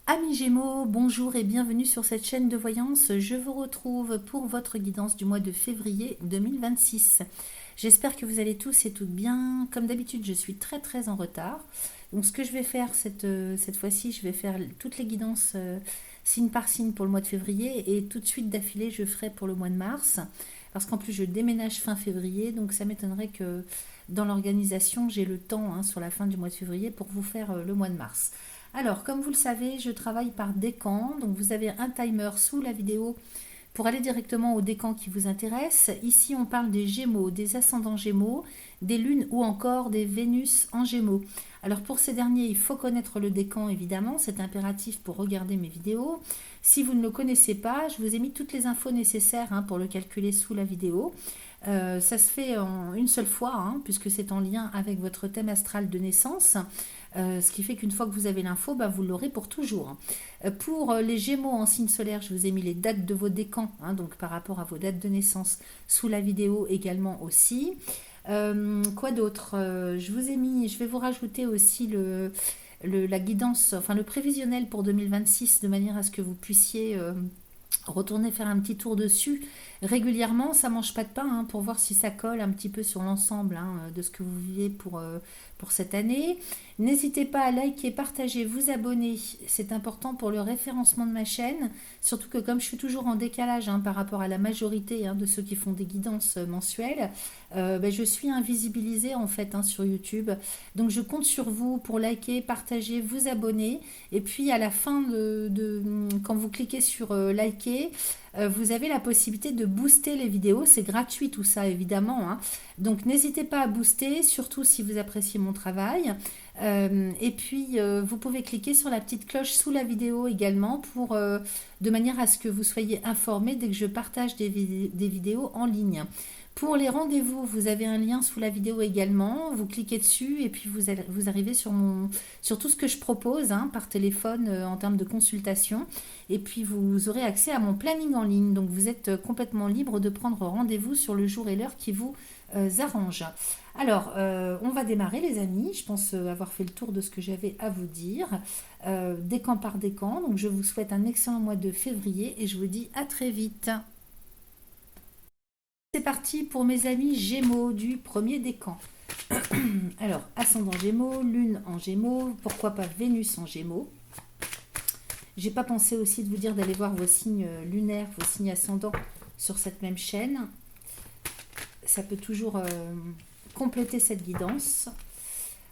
Amis Gémeaux, bonjour et bienvenue sur cette chaîne de voyance. Je vous retrouve pour votre guidance du mois de février 2026. J'espère que vous allez tous et toutes bien. Comme d'habitude, je suis très en retard. Donc ce que je vais faire cette fois-ci, je vais faire toutes les guidances signe par signe pour le mois de février et tout de suite d'affilée, je ferai pour le mois de mars. Parce qu'en plus, je déménage fin février, donc ça m'étonnerait que dans l'organisation, j'ai le temps sur la fin du mois de février pour vous faire le mois de mars. Alors, comme vous le savez, je travaille par décan. Donc, vous avez un timer sous la vidéo pour aller directement au décan qui vous intéresse. Ici, on parle des Gémeaux, des ascendants Gémeaux, des lunes ou encore des Vénus en Gémeaux. Alors, pour ces derniers, il faut connaître le décan, évidemment. C'est impératif pour regarder mes vidéos. Si vous ne le connaissez pas, je vous ai mis toutes les infos nécessaires pour le calculer sous la vidéo. Ça se fait en une seule fois, puisque c'est en lien avec votre thème astral de naissance. Ce qui fait qu'une fois que vous avez l'info, vous l'aurez pour toujours. Pour les Gémeaux en signe solaire, je vous ai mis les dates de vos décans, donc par rapport à vos dates de naissance, sous la vidéo également aussi. Quoi d'autre? Je vais vous rajouter aussi la guidance, enfin le prévisionnel pour 2026, de manière à ce que vous puissiez retourner faire un petit tour dessus régulièrement. Ça mange pas de pain, pour voir si ça colle un petit peu sur l'ensemble de ce que vous vivez pour cette année. N'hésitez pas à liker, partager, vous abonner. C'est important pour le référencement de ma chaîne. Surtout que comme je suis toujours en décalage par rapport à la majorité de ceux qui font des guidances mensuelles, je suis invisibilisée en fait sur YouTube. Donc je compte sur vous pour liker, partager, vous abonner. Et puis à la fin quand vous cliquez sur liker, vous avez la possibilité de booster les vidéos. C'est gratuit tout ça évidemment. Donc n'hésitez pas à booster, surtout si vous appréciez mon travail. Et puis vous pouvez cliquer sur la petite cloche sous la vidéo également de manière à ce que vous soyez informés dès que je partage des vidéos en ligne. Pour les rendez-vous, vous avez un lien sous la vidéo également. Vous cliquez dessus et puis vous arrivez sur tout ce que je propose par téléphone en termes de consultation. Et puis vous aurez accès à mon planning en ligne. Donc vous êtes complètement libre de prendre rendez-vous sur le jour et l'heure qui vous arrange. Alors, on va démarrer les amis. Je pense avoir fait le tour de ce que j'avais à vous dire. Décan par décan. Donc je vous souhaite un excellent mois de février et je vous dis à très vite. C'est parti pour mes amis Gémeaux du premier décan. Alors, ascendant Gémeaux, Lune en Gémeaux, pourquoi pas Vénus en Gémeaux. J'ai pas pensé aussi de vous dire d'aller voir vos signes lunaires, vos signes ascendants sur cette même chaîne. Ça peut toujours compléter cette guidance.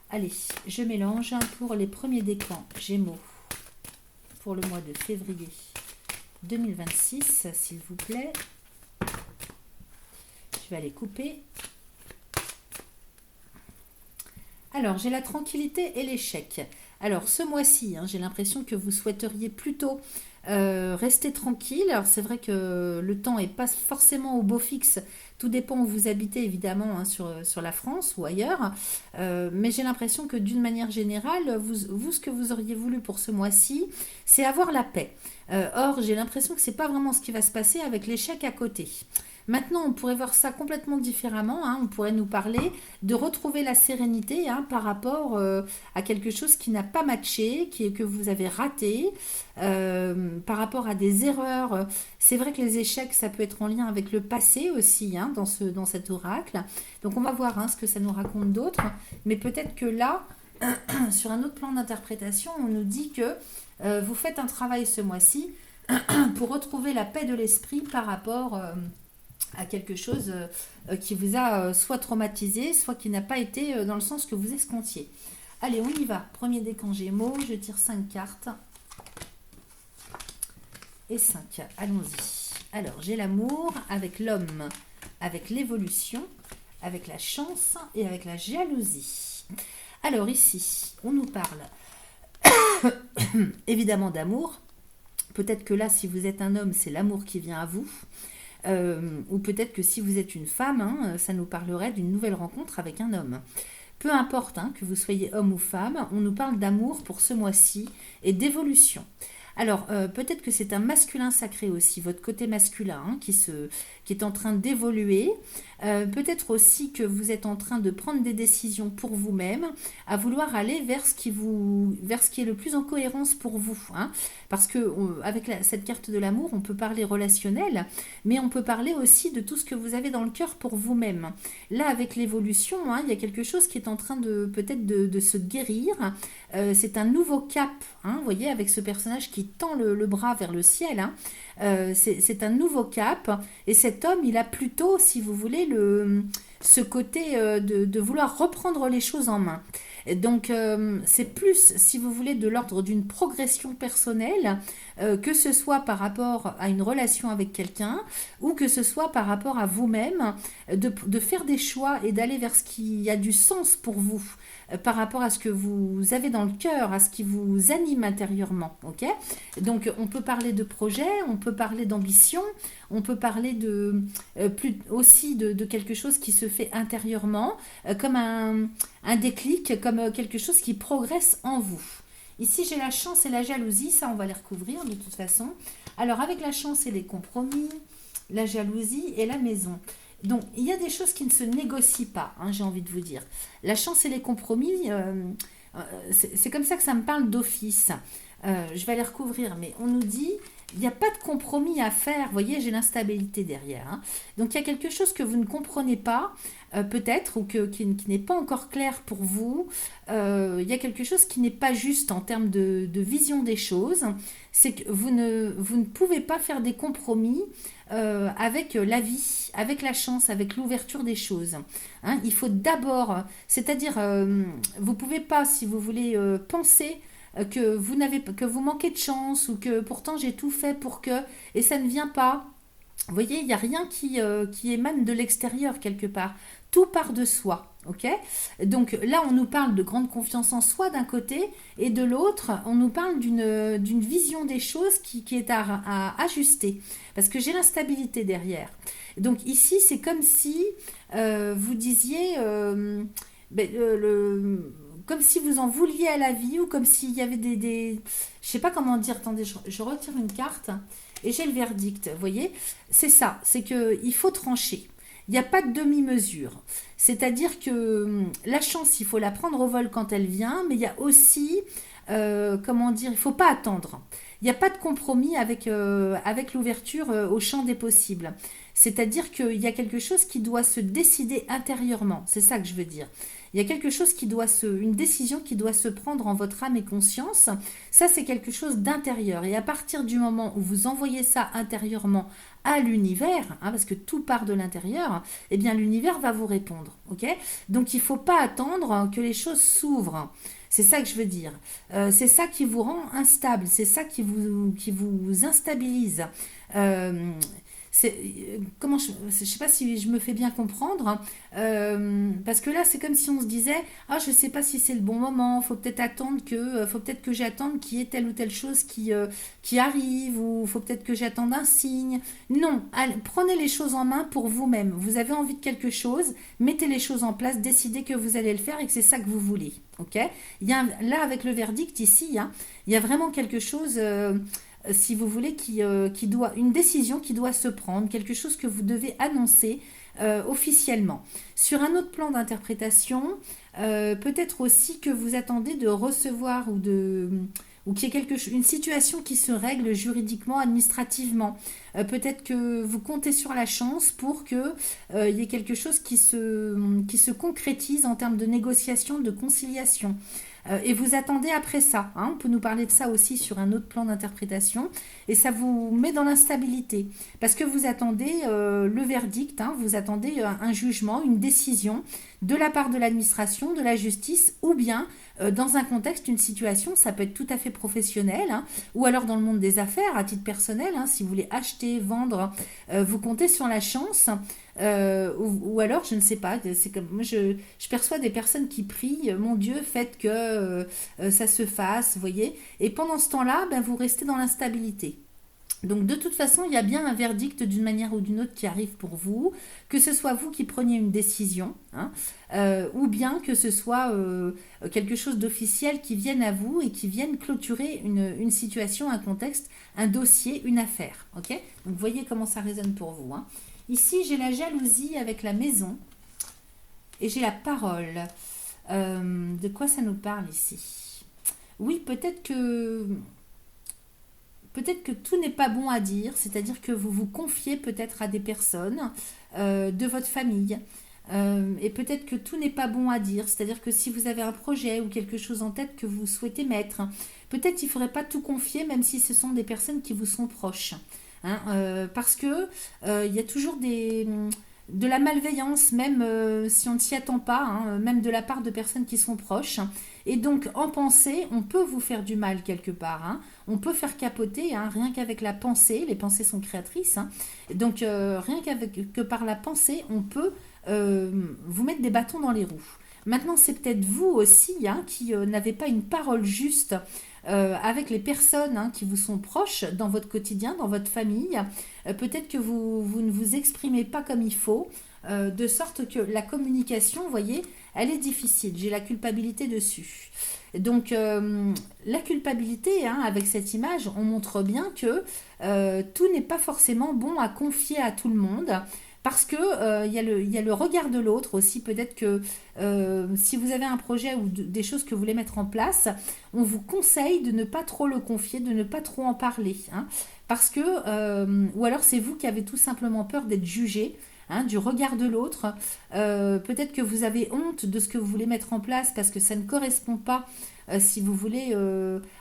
Allez, je mélange pour les premiers décans Gémeaux pour le mois de février 2026, s'il vous plaît. Je vais aller couper. Alors, j'ai la tranquillité et l'échec. Alors, ce mois-ci, j'ai l'impression que vous souhaiteriez plutôt rester tranquille. Alors, c'est vrai que le temps n'est pas forcément au beau fixe. Tout dépend où vous habitez, évidemment, sur la France ou ailleurs. Mais j'ai l'impression que d'une manière générale, vous, ce que vous auriez voulu pour ce mois-ci, c'est avoir la paix. Or, j'ai l'impression que c'est pas vraiment ce qui va se passer avec l'échec à côté. Maintenant, on pourrait voir ça complètement différemment. On pourrait nous parler de retrouver la sérénité par rapport à quelque chose qui n'a pas matché, que vous avez raté, par rapport à des erreurs. C'est vrai que les échecs, ça peut être en lien avec le passé aussi, dans cet oracle. Donc, on va voir ce que ça nous raconte d'autre. Mais peut-être que là, sur un autre plan d'interprétation, on nous dit que vous faites un travail ce mois-ci pour retrouver la paix de l'esprit par rapport à quelque chose qui vous a soit traumatisé, soit qui n'a pas été dans le sens que vous escomptiez. Allez, on y va. Premier décan Gémeaux, je tire 5 cartes. Et 5. Allons-y. Alors, j'ai l'amour avec l'homme, avec l'évolution, avec la chance et avec la jalousie. Alors ici, on nous parle évidemment d'amour. Peut-être que là, si vous êtes un homme, c'est l'amour qui vient à vous. Ou peut-être que si vous êtes une femme, ça nous parlerait d'une nouvelle rencontre avec un homme. Peu importe que vous soyez homme ou femme, on nous parle d'amour pour ce mois-ci et d'évolution. Alors, peut-être que c'est un masculin sacré aussi, votre côté masculin hein, qui est en train d'évoluer. Peut-être aussi que vous êtes en train de prendre des décisions pour vous-même, à vouloir aller vers ce qui est le plus en cohérence pour vous. Hein. Parce que avec cette carte de l'amour, on peut parler relationnel, mais on peut parler aussi de tout ce que vous avez dans le cœur pour vous-même. Là, avec l'évolution, hein, il y a quelque chose qui est en train de peut-être de se guérir. C'est un nouveau cap, hein, vous voyez, avec ce personnage qui tend le bras vers le ciel. Hein. C'est un nouveau cap. Et cet homme, il a plutôt, si vous voulez, ce côté de vouloir reprendre les choses en main. Donc, c'est plus, si vous voulez, de l'ordre d'une progression personnelle, que ce soit par rapport à une relation avec quelqu'un ou que ce soit par rapport à vous-même, de faire des choix et d'aller vers ce qui a du sens pour vous, par rapport à ce que vous avez dans le cœur, à ce qui vous anime intérieurement. Ok. Donc, on peut parler de projet, on peut parler d'ambition, on peut parler aussi de quelque chose qui se fait intérieurement, comme un déclic, comme quelque chose qui progresse en vous. Ici, j'ai la chance et la jalousie, ça on va les recouvrir de toute façon. Alors, avec la chance et les compromis, la jalousie et la maison. Donc, il y a des choses qui ne se négocient pas, hein, j'ai envie de vous dire. La chance et les compromis, c'est comme ça que ça me parle d'office. Je vais les recouvrir, mais on nous dit, il n'y a pas de compromis à faire. Vous voyez, j'ai l'instabilité derrière. Hein. Donc, il y a quelque chose que vous ne comprenez pas, peut-être, ou qui n'est pas encore clair pour vous. Il y a quelque chose qui n'est pas juste en termes de vision des choses. C'est que vous ne pouvez pas faire des compromis avec la vie, avec la chance, avec l'ouverture des choses. Hein. Il faut d'abord, c'est-à-dire, vous ne pouvez pas, si vous voulez, penser que vous manquez de chance ou que pourtant j'ai tout fait pour que et ça ne vient pas. Vous voyez, il n'y a rien qui émane de l'extérieur quelque part. Tout part de soi. Ok. Donc là, on nous parle de grande confiance en soi d'un côté et de l'autre, on nous parle d'une vision des choses qui est à ajuster. Parce que j'ai l'instabilité derrière. Donc ici, c'est comme si vous disiez... ben, comme si vous en vouliez à la vie ou comme s'il y avait je sais pas comment dire, attendez, je retire une carte et j'ai le verdict, vous voyez, c'est ça, c'est qu'il faut trancher. Il n'y a pas de demi-mesure. C'est-à-dire que la chance, il faut la prendre au vol quand elle vient, mais il y a aussi, comment dire, il ne faut pas attendre. Il n'y a pas de compromis avec l'ouverture au champ des possibles. C'est-à-dire qu'il y a quelque chose qui doit se décider intérieurement. C'est ça que je veux dire. Il y a quelque chose une décision qui doit se prendre en votre âme et conscience. Ça, c'est quelque chose d'intérieur. Et à partir du moment où vous envoyez ça intérieurement à l'univers, hein, parce que tout part de l'intérieur, eh bien l'univers va vous répondre. Ok. Donc il ne faut pas attendre que les choses s'ouvrent. C'est ça que je veux dire. C'est ça qui vous rend instable. C'est ça qui vous instabilise. Comment je sais pas si je me fais bien comprendre, parce que là c'est comme si on se disait je sais pas si c'est le bon moment, faut peut-être que j'attende qu'il y ait telle ou telle chose qui arrive, ou faut peut-être que j'attende un signe. Non, allez, prenez les choses en main pour vous-même. Vous avez envie de quelque chose, mettez les choses en place, décidez que vous allez le faire et que c'est ça que vous voulez. Ok. Là avec le verdict ici, hein, il y a vraiment quelque chose, si vous voulez, une décision qui doit se prendre, quelque chose que vous devez annoncer officiellement. Sur un autre plan d'interprétation, peut-être aussi que vous attendez de recevoir ou qu'il y ait une situation qui se règle juridiquement, administrativement. Peut-être que vous comptez sur la chance pour que il y ait quelque chose qui se concrétise en termes de négociation, de conciliation. Et vous attendez après ça. Hein, on peut nous parler de ça aussi sur un autre plan d'interprétation. Et ça vous met dans l'instabilité. Parce que vous attendez le verdict, hein, vous attendez un jugement, une décision de la part de l'administration, de la justice, ou bien dans un contexte, une situation, ça peut être tout à fait professionnel, hein, ou alors dans le monde des affaires, à titre personnel, hein, si vous voulez acheter, vendre, vous comptez sur la chance. Ou alors, je ne sais pas, c'est comme moi, je perçois des personnes qui prient, mon Dieu, faites que ça se fasse, vous voyez. Et pendant ce temps-là, ben, vous restez dans l'instabilité. Donc de toute façon, il y a bien un verdict d'une manière ou d'une autre qui arrive pour vous, que ce soit vous qui preniez une décision, hein, ou bien que ce soit quelque chose d'officiel qui vienne à vous et qui vienne clôturer une situation, un contexte, un dossier, une affaire. Ok. Donc vous voyez comment ça résonne pour vous. Hein. Ici, j'ai la jalousie avec la maison et j'ai la parole. De quoi ça nous parle ici? Oui, peut-être que tout n'est pas bon à dire, c'est-à-dire que vous vous confiez peut-être à des personnes de votre famille. Et peut-être que tout n'est pas bon à dire, c'est-à-dire que si vous avez un projet ou quelque chose en tête que vous souhaitez mettre, peut-être il ne faudrait pas tout confier, même si ce sont des personnes qui vous sont proches. Hein, parce que il y a toujours de la malveillance, même si on ne s'y attend pas, hein, même de la part de personnes qui sont proches. Et donc, en pensée, on peut vous faire du mal quelque part. Hein. On peut faire capoter, hein, rien qu'avec la pensée. Les pensées sont créatrices. Hein. Donc, rien que par la pensée, on peut vous mettre des bâtons dans les roues. Maintenant, c'est peut-être vous aussi hein, qui n'avez pas une parole juste avec les personnes hein, qui vous sont proches dans votre quotidien, dans votre famille. Peut-être que vous ne vous exprimez pas comme il faut, de sorte que la communication, vous voyez, elle est difficile. J'ai la culpabilité dessus. Donc, la culpabilité, hein, avec cette image, on montre bien que tout n'est pas forcément bon à confier à tout le monde. Parce que il y a le regard de l'autre aussi. Peut-être que si vous avez un projet ou des choses que vous voulez mettre en place, on vous conseille de ne pas trop le confier, de ne pas trop en parler. Hein, parce que, ou alors c'est vous qui avez tout simplement peur d'être jugé. Hein, du regard de l'autre. Peut-être que vous avez honte de ce que vous voulez mettre en place parce que ça ne correspond pas, si vous voulez,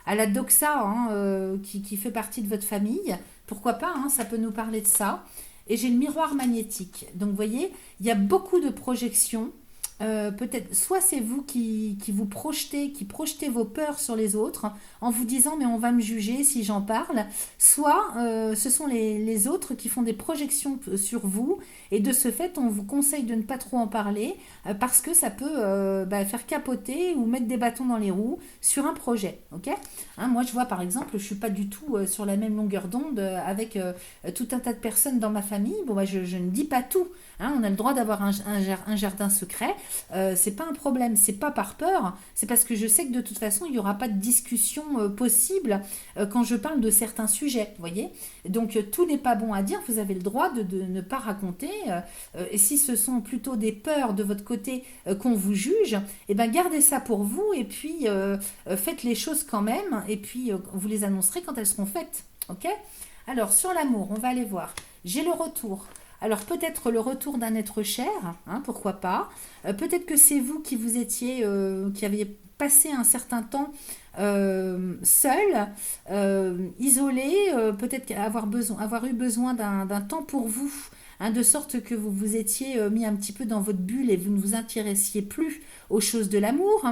à la doxa hein, qui fait partie de votre famille. Pourquoi pas, hein, ça peut nous parler de ça. Et j'ai le miroir magnétique. Donc, vous voyez, il y a beaucoup de projections. Peut-être, soit c'est vous qui vous projetez, qui projetez vos peurs sur les autres en vous disant mais on va me juger si j'en parle, soit ce sont les autres qui font des projections sur vous et de ce fait on vous conseille de ne pas trop en parler parce que ça peut faire capoter ou mettre des bâtons dans les roues sur un projet. Ok. Hein, moi je vois par exemple, je suis pas du tout sur la même longueur d'onde avec tout un tas de personnes dans ma famille. Bon, je ne dis pas tout. Hein, on a le droit d'avoir un jardin secret. C'est pas un problème, c'est pas par peur, c'est parce que je sais que de toute façon il n'y aura pas de discussion possible quand je parle de certains sujets, vous voyez. Donc tout n'est pas bon à dire, vous avez le droit de ne pas raconter. Et si ce sont plutôt des peurs de votre côté qu'on vous juge, et ben gardez ça pour vous et puis faites les choses quand même et puis vous les annoncerez quand elles seront faites, ok. Alors sur l'amour, on va aller voir. J'ai le retour. Alors peut-être le retour d'un être cher, hein, pourquoi pas. Peut-être que c'est vous qui vous étiez, qui aviez passé un certain temps seul, isolé, peut-être avoir eu besoin d'un temps pour vous. Hein, de sorte que vous vous étiez mis un petit peu dans votre bulle et vous ne vous intéressiez plus aux choses de l'amour.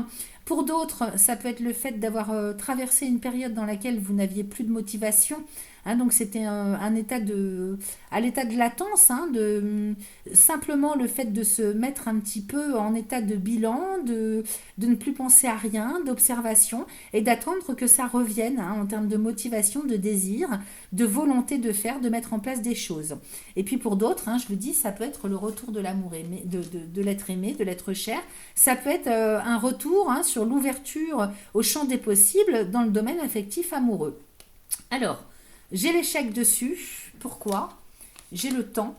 Pour d'autres, ça peut être le fait d'avoir traversé une période dans laquelle vous n'aviez plus de motivation. Hein, donc c'était un état à l'état de latence, hein, simplement le fait de se mettre un petit peu en état de bilan, de ne plus penser à rien, d'observation et d'attendre que ça revienne hein, en termes de motivation, de désir, de volonté de faire, de mettre en place des choses. Et puis pour d'autres, hein, je vous dis, ça peut être le retour de l'amour aimé, de l'être aimé, de l'être cher. Ça peut être un retour hein, sur l'ouverture au champ des possibles dans le domaine affectif amoureux. Alors, j'ai l'échec dessus. Pourquoi? J'ai le temps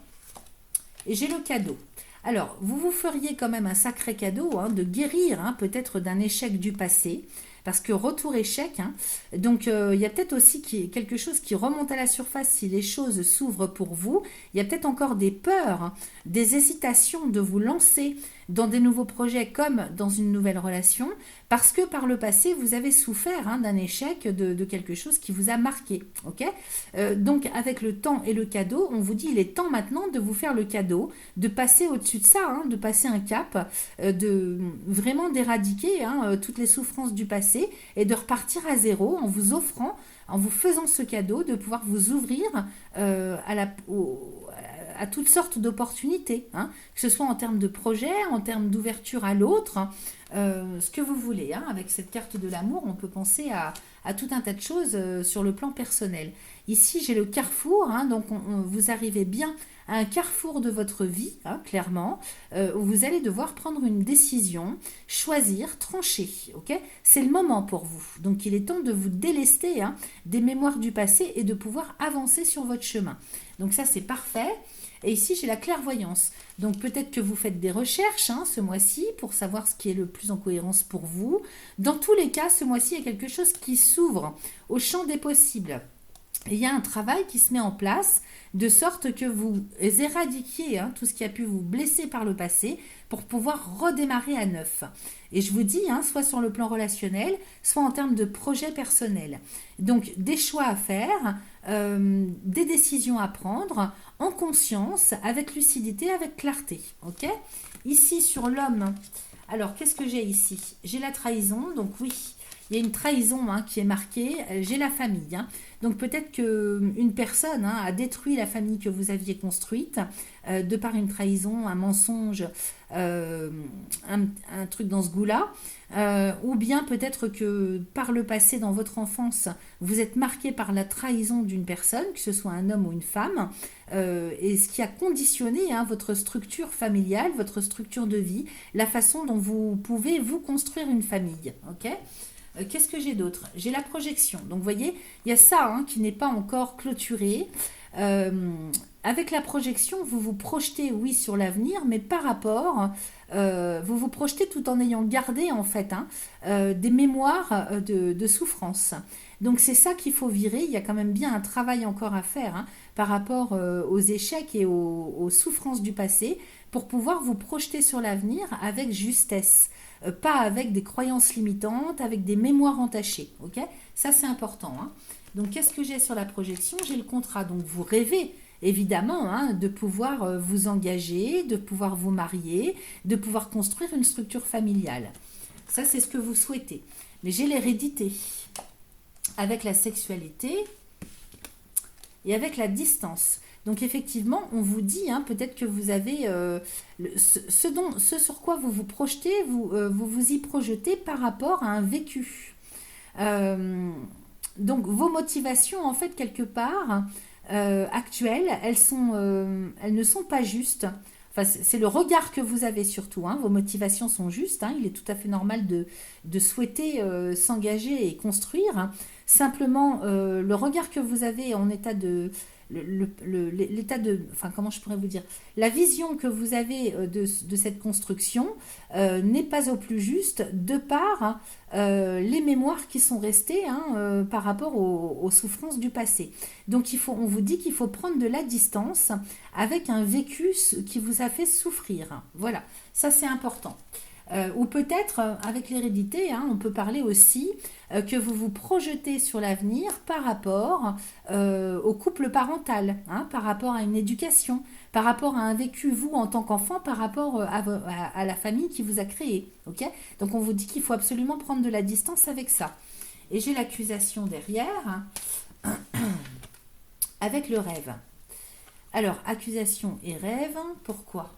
et j'ai le cadeau. Alors, vous vous feriez quand même un sacré cadeau hein, de guérir hein, peut-être d'un échec du passé. Parce que retour échec, hein, donc il y a peut-être aussi quelque chose qui remonte à la surface si les choses s'ouvrent pour vous. Il y a peut-être encore des peurs, hein, des hésitations de vous lancer dans des nouveaux projets comme dans une nouvelle relation, parce que par le passé, vous avez souffert hein, d'un échec, de quelque chose qui vous a marqué. Okay. Donc avec le temps et le cadeau, on vous dit il est temps maintenant de vous faire le cadeau, de passer au-dessus de ça, hein, de passer un cap, de vraiment d'éradiquer hein, toutes les souffrances du passé et de repartir à zéro en vous offrant, en vous faisant ce cadeau, de pouvoir vous ouvrir à toutes sortes d'opportunités, hein, que ce soit en termes de projet, en termes d'ouverture à l'autre, ce que vous voulez. Hein. Avec cette carte de l'amour, on peut penser à tout un tas de choses sur le plan personnel. Ici, j'ai le carrefour, hein, donc vous arrivez bien à un carrefour de votre vie, hein, clairement, où vous allez devoir prendre une décision, choisir, trancher. Ok, c'est le moment pour vous. Donc, il est temps de vous délester hein, des mémoires du passé et de pouvoir avancer sur votre chemin. Donc, ça, c'est parfait. Et ici, j'ai la clairvoyance. Donc, peut-être que vous faites des recherches hein, ce mois-ci pour savoir ce qui est le plus en cohérence pour vous. Dans tous les cas, ce mois-ci, il y a quelque chose qui s'ouvre au champ des possibles. Et il y a un travail qui se met en place de sorte que vous éradiquiez hein, tout ce qui a pu vous blesser par le passé pour pouvoir redémarrer à neuf. Et je vous dis, hein, soit sur le plan relationnel, soit en termes de projet personnel. Donc des choix à faire, des décisions à prendre en conscience, avec lucidité, avec clarté. Ok ? Ici sur l'homme, alors qu'est-ce que j'ai ici ? J'ai la trahison, donc oui. Il y a une trahison hein, qui est marquée, j'ai la famille. Hein. Donc peut-être qu'une personne hein, a détruit la famille que vous aviez construite de par une trahison, un mensonge, un truc dans ce goût-là. Ou bien peut-être que par le passé, dans votre enfance, vous êtes marqué par la trahison d'une personne, que ce soit un homme ou une femme, et ce qui a conditionné hein, votre structure familiale, votre structure de vie, la façon dont vous pouvez vous construire une famille. Ok ? Qu'est-ce que j'ai d'autre ? J'ai la projection. Donc, vous voyez, il y a ça hein, qui n'est pas encore clôturé. Avec la projection, vous vous projetez, oui, sur l'avenir, mais par rapport, vous vous projetez tout en ayant gardé, en fait, hein, des mémoires de souffrance. Donc, c'est ça qu'il faut virer. Il y a quand même bien un travail encore à faire hein, par rapport aux échecs et aux souffrances du passé pour pouvoir vous projeter sur l'avenir avec justesse. Pas avec des croyances limitantes, avec des mémoires entachées. Ok ? Ça, c'est important. Hein. Donc, qu'est-ce que j'ai sur la projection ? J'ai le contrat. Donc, vous rêvez, évidemment, hein, de pouvoir vous engager, de pouvoir vous marier, de pouvoir construire une structure familiale. Ça, c'est ce que vous souhaitez. Mais j'ai l'hérédité. Avec la sexualité et avec la distance. Donc effectivement, on vous dit, hein, peut-être que vous avez ce sur quoi vous vous projetez, vous y projetez par rapport à un vécu. Donc vos motivations, en fait, quelque part, actuelles, elles ne sont pas justes. Enfin, c'est le regard que vous avez surtout. Hein. Vos motivations sont justes. Hein. Il est tout à fait normal de souhaiter s'engager et construire. Simplement, le regard que vous avez en état de l'état de, enfin comment je pourrais vous dire, la vision que vous avez de cette construction n'est pas au plus juste de par les mémoires qui sont restées hein, par rapport aux souffrances du passé. Donc on vous dit qu'il faut prendre de la distance avec un vécu qui vous a fait souffrir. Voilà, ça c'est important. Ou peut-être, avec l'hérédité, hein, on peut parler aussi que vous vous projetez sur l'avenir par rapport au couple parental, hein, par rapport à une éducation, par rapport à un vécu, vous, en tant qu'enfant, par rapport à la famille qui vous a créé. Okay ? Donc, on vous dit qu'il faut absolument prendre de la distance avec ça. Et j'ai l'accusation derrière, avec le rêve. Alors, accusation et rêve, pourquoi ?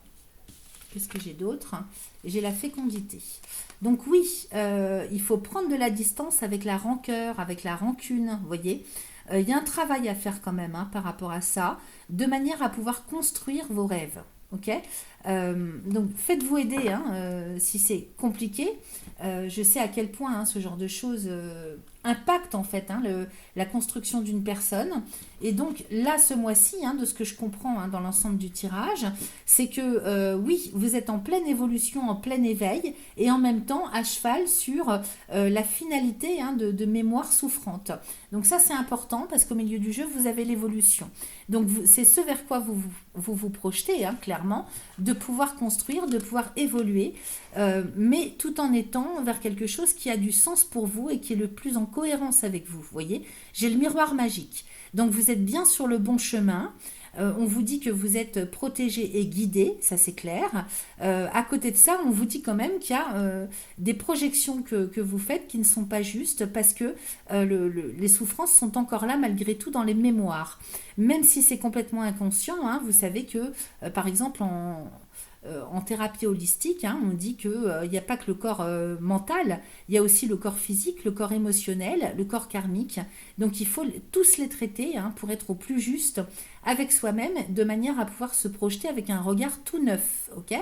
Qu'est-ce que j'ai d'autre ? J'ai la fécondité. Donc oui, il faut prendre de la distance avec la rancœur, avec la rancune, vous voyez. Il y a un travail à faire quand même hein, par rapport à ça, de manière à pouvoir construire vos rêves. Ok ? Donc faites-vous aider hein, si c'est compliqué. Je sais à quel point hein, ce genre de choses impacte en fait hein, la construction d'une personne. Et donc là, ce mois-ci, hein, de ce que je comprends hein, dans l'ensemble du tirage, c'est que oui, vous êtes en pleine évolution, en plein éveil, et en même temps à cheval sur la finalité hein, de mémoire souffrante. Donc ça, c'est important parce qu'au milieu du jeu, vous avez l'évolution. Donc c'est ce vers quoi vous projetez, hein, clairement, de pouvoir construire, de pouvoir évoluer, mais tout en étant vers quelque chose qui a du sens pour vous et qui est le plus en cohérence avec vous. Vous voyez, j'ai le miroir magique. Donc vous êtes bien sur le bon chemin. On vous dit que vous êtes protégé et guidé, ça c'est clair. À côté de ça, on vous dit quand même qu'il y a des projections que vous faites qui ne sont pas justes parce que les souffrances sont encore là malgré tout dans les mémoires. Même si c'est complètement inconscient, hein, vous savez que par exemple en thérapie holistique, hein, on dit qu'il n'y a pas que le corps mental, il y a aussi le corps physique, le corps émotionnel, le corps karmique. Donc il faut tous les traiter, hein, pour être au plus juste avec soi-même, de manière à pouvoir se projeter avec un regard tout neuf. Ok,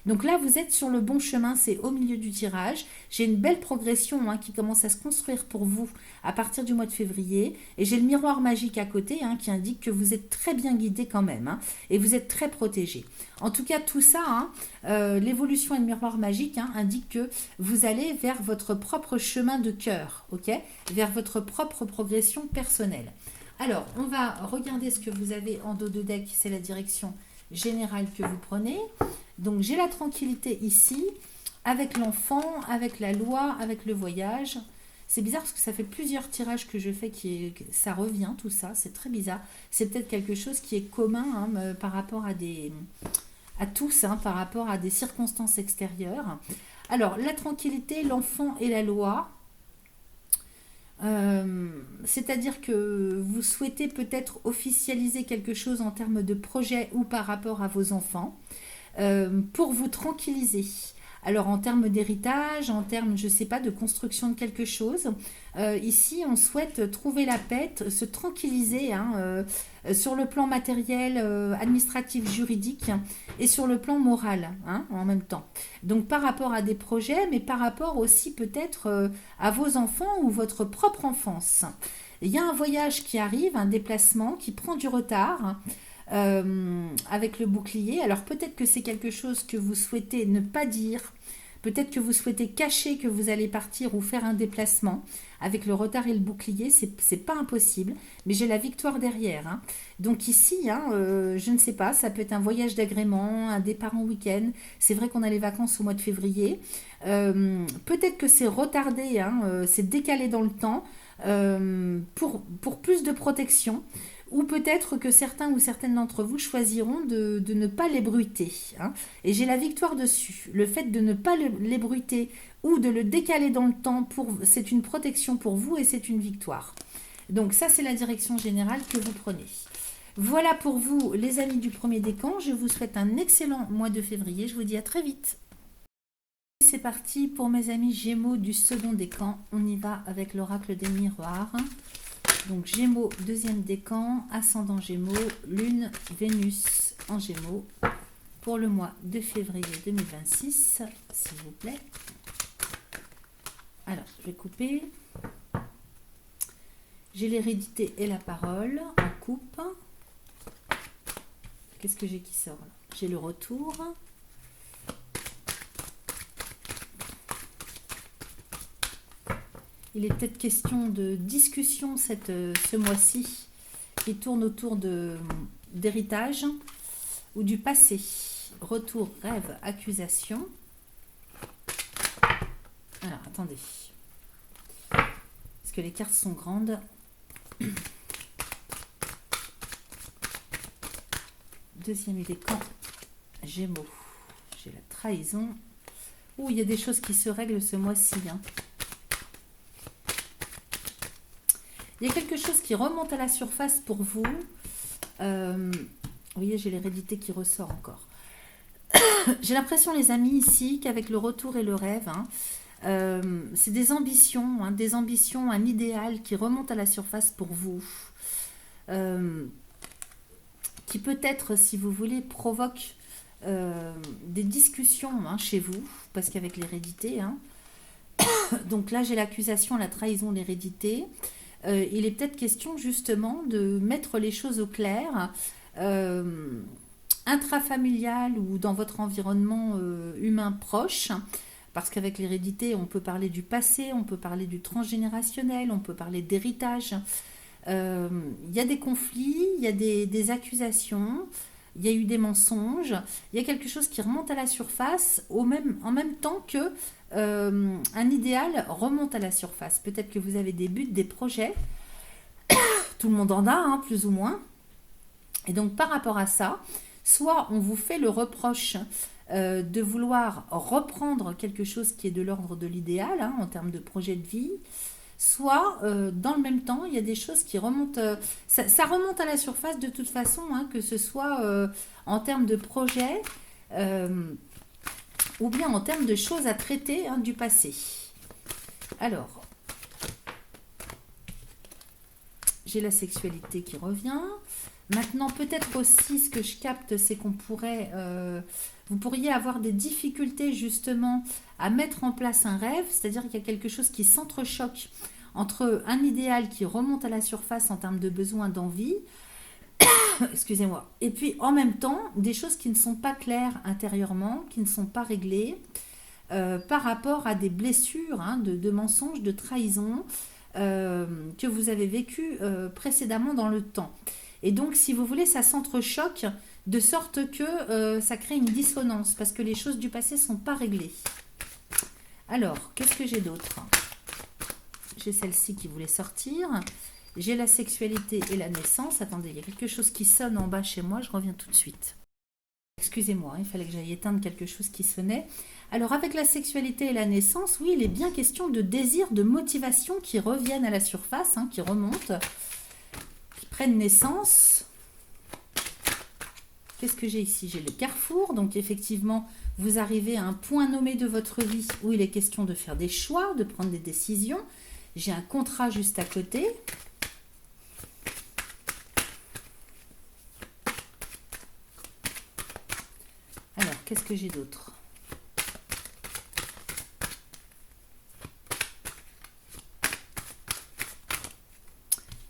donc là, vous êtes sur le bon chemin, c'est au milieu du tirage. J'ai une belle progression, hein, qui commence à se construire pour vous à partir du mois de février. Et j'ai le miroir magique à côté, hein, qui indique que vous êtes très bien guidé quand même, hein, et vous êtes très protégé. En tout cas, tout ça, hein, l'évolution et le miroir magique, hein, indiquent que vous allez vers votre propre chemin de cœur, ok, vers votre propre progression personnelle. Alors, on va regarder ce que vous avez en dos de deck, c'est la direction générale que vous prenez. Donc, j'ai la tranquillité ici, avec l'enfant, avec la loi, avec le voyage. C'est bizarre parce que ça fait plusieurs tirages que je fais, ça revient tout ça, c'est très bizarre. C'est peut-être quelque chose qui est commun, hein, par rapport à tous, hein, par rapport à des circonstances extérieures. Alors, la tranquillité, l'enfant et la loi. C'est-à-dire que vous souhaitez peut-être officialiser quelque chose en termes de projet ou par rapport à vos enfants, pour vous tranquilliser. Alors en termes d'héritage, en termes, je ne sais pas, de construction de quelque chose, ici on souhaite trouver la paix, se tranquilliser, hein, sur le plan matériel, administratif, juridique et sur le plan moral, hein, en même temps. Donc par rapport à des projets, mais par rapport aussi peut-être à vos enfants ou votre propre enfance. Il y a un voyage qui arrive, un déplacement qui prend du retard. Avec le bouclier. Alors peut-être que c'est quelque chose que vous souhaitez ne pas dire, peut-être que vous souhaitez cacher que vous allez partir ou faire un déplacement. Avec le retard et le bouclier, c'est pas impossible, mais j'ai la victoire derrière, hein. Donc ici, hein, je ne sais pas, ça peut être un voyage d'agrément, un départ en week-end. C'est vrai qu'on a les vacances au mois de février. Peut-être que c'est retardé, hein, c'est décalé dans le temps, pour plus de protection. Ou peut-être que certains ou certaines d'entre vous choisiront de ne pas l'ébruiter, hein. Et j'ai la victoire dessus. Le fait de ne pas l'ébruiter ou de le décaler dans le temps, c'est une protection pour vous et c'est une victoire. Donc ça, c'est la direction générale que vous prenez. Voilà pour vous, les amis du premier décan. Je vous souhaite un excellent mois de février. Je vous dis à très vite. C'est parti pour mes amis Gémeaux du second décan. On y va avec l'oracle des miroirs. Donc Gémeaux, deuxième décan, ascendant Gémeaux, Lune, Vénus en Gémeaux pour le mois de février 2026, s'il vous plaît. Alors, je vais couper. J'ai l'hérédité et la parole en coupe. Qu'est-ce que j'ai qui sort là? J'ai le retour. Il est peut-être question de discussion ce mois-ci qui tourne autour d'héritage ou du passé. Retour, rêve, accusation. Alors, attendez. Parce que les cartes sont grandes. Deuxième décan, Gémeaux. J'ai la trahison. Ouh, il y a des choses qui se règlent ce mois-ci, hein. Il y a quelque chose qui remonte à la surface pour vous. Vous voyez, j'ai l'hérédité qui ressort encore. J'ai l'impression, les amis, ici, qu'avec le retour et le rêve, hein, c'est des ambitions, un idéal qui remonte à la surface pour vous. Qui peut-être, si vous voulez, provoque des discussions, hein, chez vous, parce qu'avec l'hérédité, hein, donc là, j'ai l'accusation, la trahison, l'hérédité. Il est peut-être question justement de mettre les choses au clair, intrafamilial ou dans votre environnement humain proche, parce qu'avec l'hérédité, on peut parler du passé, on peut parler du transgénérationnel, on peut parler d'héritage. Il y a des conflits, il y a des accusations, il y a eu des mensonges, il y a quelque chose qui remonte à la surface en même temps que un idéal remonte à la surface. Peut-être que vous avez des buts, des projets. Tout le monde en a, hein, plus ou moins. Et donc, par rapport à ça, soit on vous fait le reproche de vouloir reprendre quelque chose qui est de l'ordre de l'idéal, hein, en termes de projet de vie, soit dans le même temps, il y a des choses qui remontent... ça remonte à la surface de toute façon, hein, que ce soit en termes de projet, euh, ou bien en termes de choses à traiter hein, du passé. Alors, j'ai la sexualité qui revient. Maintenant, peut-être aussi, ce que je capte, c'est qu'on pourrait... vous pourriez avoir des difficultés justement à mettre en place un rêve, c'est-à-dire qu'il y a quelque chose qui s'entrechoque entre un idéal qui remonte à la surface en termes de besoin, d'envie, excusez-moi, et puis en même temps, des choses qui ne sont pas claires intérieurement, qui ne sont pas réglées, par rapport à des blessures hein, de mensonges, de trahison que vous avez vécues précédemment dans le temps. Et donc, si vous voulez, ça s'entrechoque de sorte que ça crée une dissonance parce que les choses du passé ne sont pas réglées. Alors, qu'est-ce que j'ai d'autre? J'ai celle-ci qui voulait sortir. J'ai la sexualité et la naissance. Attendez, il y a quelque chose qui sonne en bas chez moi. Je reviens tout de suite. Excusez-moi, il fallait que j'aille éteindre quelque chose qui sonnait. Alors, avec la sexualité et la naissance, oui, il est bien question de désir, de motivation qui reviennent à la surface, hein, qui remontent, qui prennent naissance. Qu'est-ce que j'ai ici? J'ai le carrefour, donc effectivement, vous arrivez à un point nommé de votre vie où il est question de faire des choix, de prendre des décisions. J'ai un contrat juste à côté. Alors, qu'est-ce que j'ai d'autre?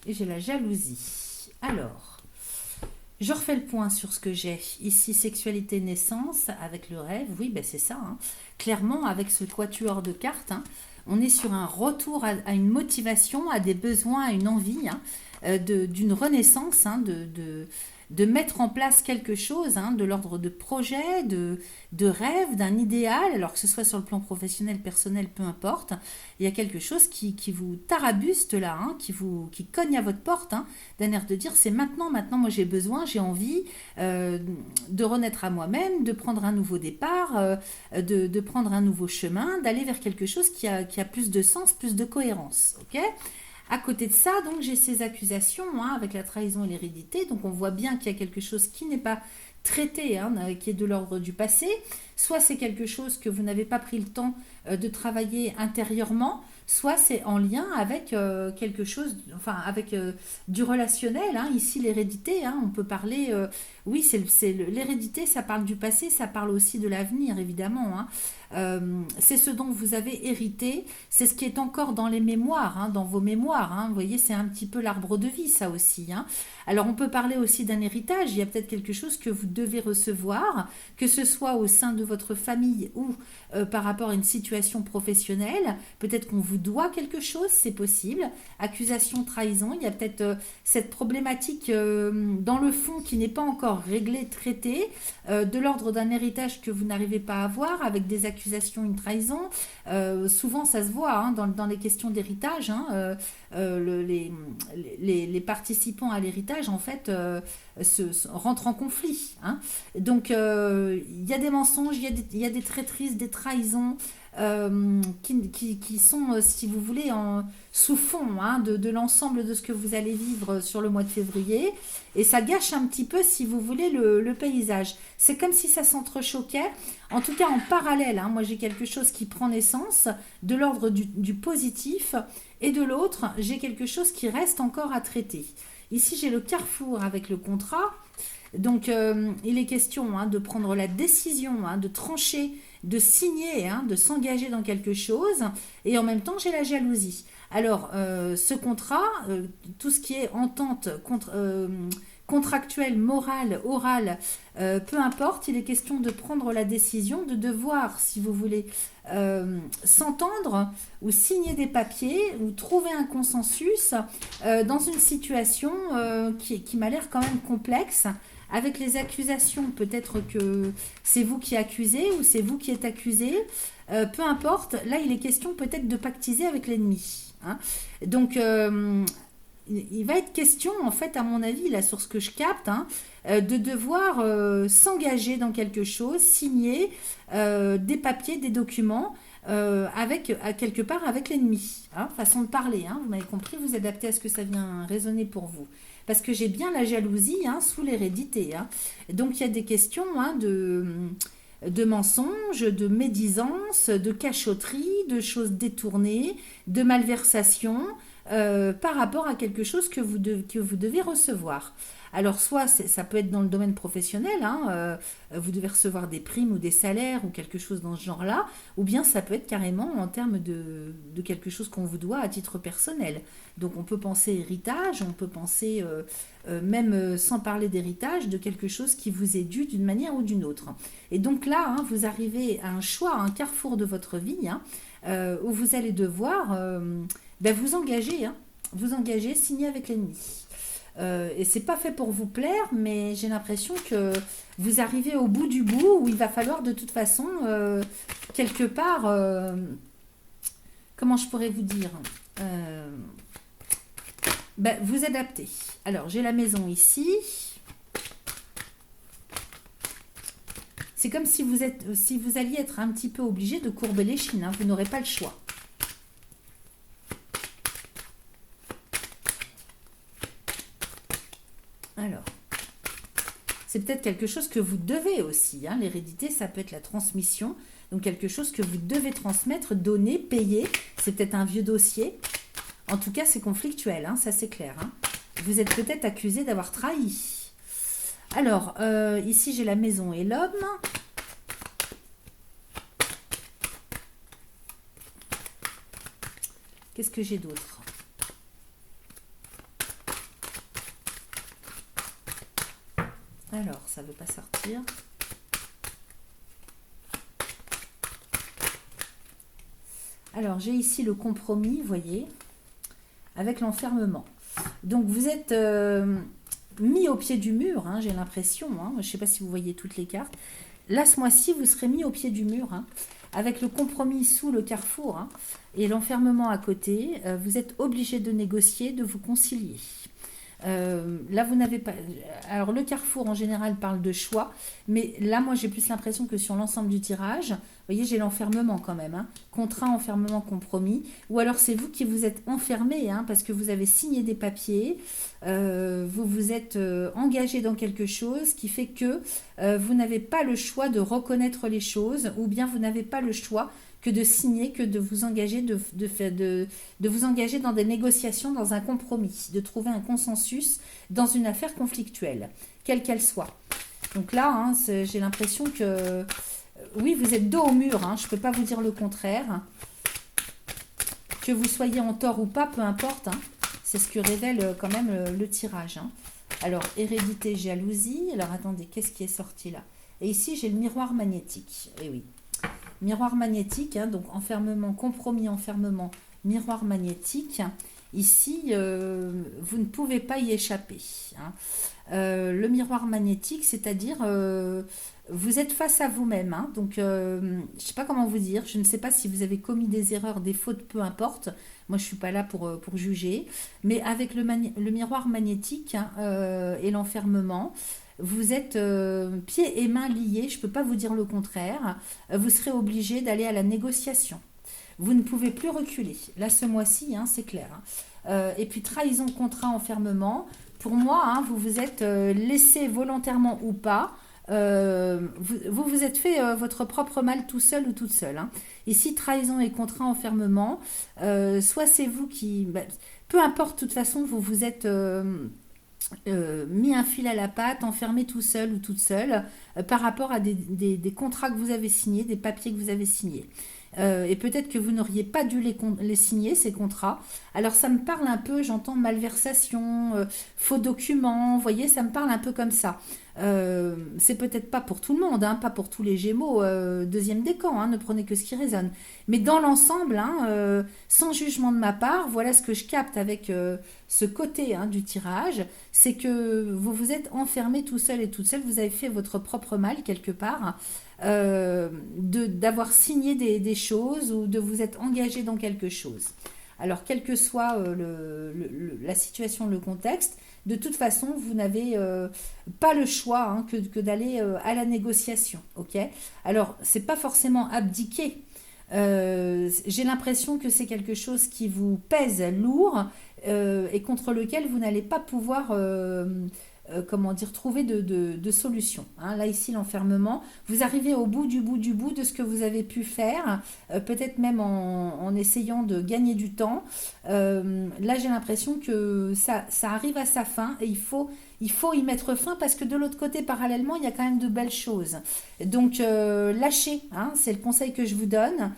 Et j'ai la jalousie. Alors, je refais le point sur ce que j'ai. Ici, sexualité, naissance, avec le rêve. Oui, ben c'est ça. Hein. Clairement, avec ce quatuor de cartes, hein, on est sur un retour à une motivation, à des besoins, à une envie hein, d'une renaissance, hein, de mettre en place quelque chose, hein, de l'ordre de projet, de rêve, d'un idéal, alors que ce soit sur le plan professionnel, personnel, peu importe. Il y a quelque chose qui vous tarabuste là, hein, qui cogne à votre porte, hein, d'un air de dire c'est maintenant, moi j'ai besoin, j'ai envie de renaître à moi-même, de prendre un nouveau départ, de prendre un nouveau chemin, d'aller vers quelque chose qui a plus de sens, plus de cohérence. Ok? À côté de ça, donc j'ai ces accusations hein, avec la trahison et l'hérédité. Donc on voit bien qu'il y a quelque chose qui n'est pas traité, hein, qui est de l'ordre du passé. Soit c'est quelque chose que vous n'avez pas pris le temps de travailler intérieurement, soit c'est en lien avec quelque chose, enfin avec du relationnel. Hein. Ici l'hérédité, hein, on peut parler, oui l'hérédité, ça parle du passé, ça parle aussi de l'avenir évidemment. Hein. C'est ce dont vous avez hérité, c'est ce qui est encore dans les mémoires, hein, dans vos mémoires. Hein. Vous voyez, c'est un petit peu l'arbre de vie, ça aussi. Hein. Alors, on peut parler aussi d'un héritage. Il y a peut-être quelque chose que vous devez recevoir, que ce soit au sein de votre famille ou par rapport à une situation professionnelle. Peut-être qu'on vous doit quelque chose, c'est possible. Accusation, trahison. Il y a peut-être cette problématique dans le fond qui n'est pas encore réglée, traitée, de l'ordre d'un héritage que vous n'arrivez pas à avoir, avec des accusations, une trahison. Souvent, ça se voit hein, dans les questions d'héritage. Hein, les participants à l'héritage, en fait, rentrent en conflit. Hein. Donc, il y a des mensonges, il y a des traîtrises, des trahisons qui sont, si vous voulez, sous fond hein, de l'ensemble de ce que vous allez vivre sur le mois de février. Et ça gâche un petit peu, si vous voulez, le paysage. C'est comme si ça s'entrechoquait. En tout cas, en parallèle, hein, moi j'ai quelque chose qui prend naissance de l'ordre du positif et de l'autre, j'ai quelque chose qui reste encore à traiter. Ici, j'ai le carrefour avec le contrat. Donc, il est question hein, de prendre la décision, hein, de trancher, de signer, hein, de s'engager dans quelque chose. Et en même temps, j'ai la jalousie. Alors, ce contrat, tout ce qui est entente contractuelle, morale, orale, peu importe, il est question de prendre la décision, de devoir, si vous voulez, s'entendre ou signer des papiers ou trouver un consensus dans une situation qui m'a l'air quand même complexe. Avec les accusations, peut-être que c'est vous qui accusez ou c'est vous qui êtes accusé. Peu importe, là il est question peut-être de pactiser avec l'ennemi. Hein. Donc il va être question, en fait, à mon avis, là sur ce que je capte, hein, de devoir s'engager dans quelque chose, signer des papiers, des documents, avec, quelque part avec l'ennemi. Hein, façon de parler, hein, vous m'avez compris, vous adaptez à ce que ça vient résonner pour vous. Parce que j'ai bien la jalousie hein, sous l'hérédité. Hein. Donc il y a des questions hein, de mensonges, de médisance, de cachotterie, de choses détournées, de malversation par rapport à quelque chose que vous devez recevoir. Alors soit ça peut être dans le domaine professionnel, hein, vous devez recevoir des primes ou des salaires ou quelque chose dans ce genre-là, ou bien ça peut être carrément en termes de quelque chose qu'on vous doit à titre personnel. Donc on peut penser héritage, on peut penser même sans parler d'héritage, de quelque chose qui vous est dû d'une manière ou d'une autre. Et donc là, hein, vous arrivez à un choix, à un carrefour de votre vie, hein, où vous allez devoir ben, vous engager, signer avec l'ennemi. Et c'est pas fait pour vous plaire, mais j'ai l'impression que vous arrivez au bout du bout où il va falloir de toute façon, quelque part, comment je pourrais vous dire, ben, vous adapter. Alors, j'ai la maison ici. C'est comme si vous alliez être un petit peu obligé de courber les chines. Hein, vous n'aurez pas le choix. Alors, c'est peut-être quelque chose que vous devez aussi. Hein. L'hérédité, ça peut être la transmission. Donc, quelque chose que vous devez transmettre, donner, payer. C'est peut-être un vieux dossier. En tout cas, c'est conflictuel. Hein, ça, c'est clair. Hein. Vous êtes peut-être accusé d'avoir trahi. Alors, ici, j'ai la maison et l'homme. Qu'est-ce que j'ai d'autre ? Alors, ça ne veut pas sortir. Alors, j'ai ici le compromis, vous voyez, avec l'enfermement. Donc, vous êtes mis au pied du mur, hein, j'ai l'impression. Hein, je ne sais pas si vous voyez toutes les cartes. Là, ce mois-ci, vous serez mis au pied du mur, hein, avec le compromis sous le carrefour hein, et l'enfermement à côté. Vous êtes obligé de négocier, de vous concilier. Là, vous n'avez pas. Alors, le carrefour en général parle de choix, mais là, moi, j'ai plus l'impression que sur l'ensemble du tirage, vous voyez, j'ai l'enfermement quand même. Hein. Contrat, enfermement, compromis. Ou alors, c'est vous qui vous êtes enfermé hein, parce que vous avez signé des papiers, vous vous êtes engagé dans quelque chose qui fait que vous n'avez pas le choix de reconnaître les choses, ou bien vous n'avez pas le choix que de signer, que de vous engager, de vous engager dans des négociations, dans un compromis, de trouver un consensus dans une affaire conflictuelle, quelle qu'elle soit. Donc là, hein, j'ai l'impression que, oui, vous êtes dos au mur, hein, je ne peux pas vous dire le contraire. Que vous soyez en tort ou pas, peu importe, hein, c'est ce que révèle quand même le tirage. Hein. Alors, hérédité, jalousie. Alors, attendez, qu'est-ce qui est sorti là ? Et ici, j'ai le miroir magnétique. Eh oui. Miroir magnétique, hein, donc enfermement, compromis, enfermement, miroir magnétique. Ici, vous ne pouvez pas y échapper. Hein. Le miroir magnétique, c'est-à-dire, vous êtes face à vous-même. Hein, donc, je ne sais pas comment vous dire. Je ne sais pas si vous avez commis des erreurs, des fautes, peu importe. Moi, je ne suis pas là pour juger. Mais avec le miroir magnétique hein, et l'enfermement, vous êtes pieds et mains liés, je ne peux pas vous dire le contraire. Vous serez obligé d'aller à la négociation. Vous ne pouvez plus reculer. Là, ce mois-ci, hein, c'est clair. Hein. Et puis, trahison, contrat, enfermement. Pour moi, hein, vous vous êtes laissé volontairement ou pas. Vous vous êtes fait votre propre mal tout seul ou toute seule. Hein. Ici, trahison et contrat, enfermement. Soit c'est vous qui... Bah, peu importe, de toute façon, vous vous êtes... mis un fil à la patte, enfermé tout seul ou toute seule par rapport à des contrats que vous avez signés, des papiers que vous avez signés. Et peut-être que vous n'auriez pas dû les signer, ces contrats. Alors ça me parle un peu, j'entends malversation, faux documents, vous voyez, ça me parle un peu comme ça. C'est peut-être pas pour tout le monde, hein, pas pour tous les Gémeaux, deuxième décan, hein, ne prenez que ce qui résonne. Mais dans l'ensemble, hein, sans jugement de ma part, voilà ce que je capte avec ce côté hein, du tirage, c'est que vous vous êtes enfermé tout seul et toute seule, vous avez fait votre propre mal quelque part, d'avoir signé des choses ou de vous être engagé dans quelque chose. Alors, quelle que soit la situation, le contexte, de toute façon, vous n'avez pas le choix hein, que d'aller à la négociation. Okay. Alors, c'est pas forcément abdiquer. J'ai l'impression que c'est quelque chose qui vous pèse lourd et contre lequel vous n'allez pas pouvoir comment dire, trouver de solution. Hein. Là, ici, l'enfermement, vous arrivez au bout du bout du bout de ce que vous avez pu faire, peut-être même en essayant de gagner du temps. Là, j'ai l'impression que ça arrive à sa fin et il faut y mettre fin parce que de l'autre côté, parallèlement, il y a quand même de belles choses. Donc, lâchez, hein, c'est le conseil que je vous donne.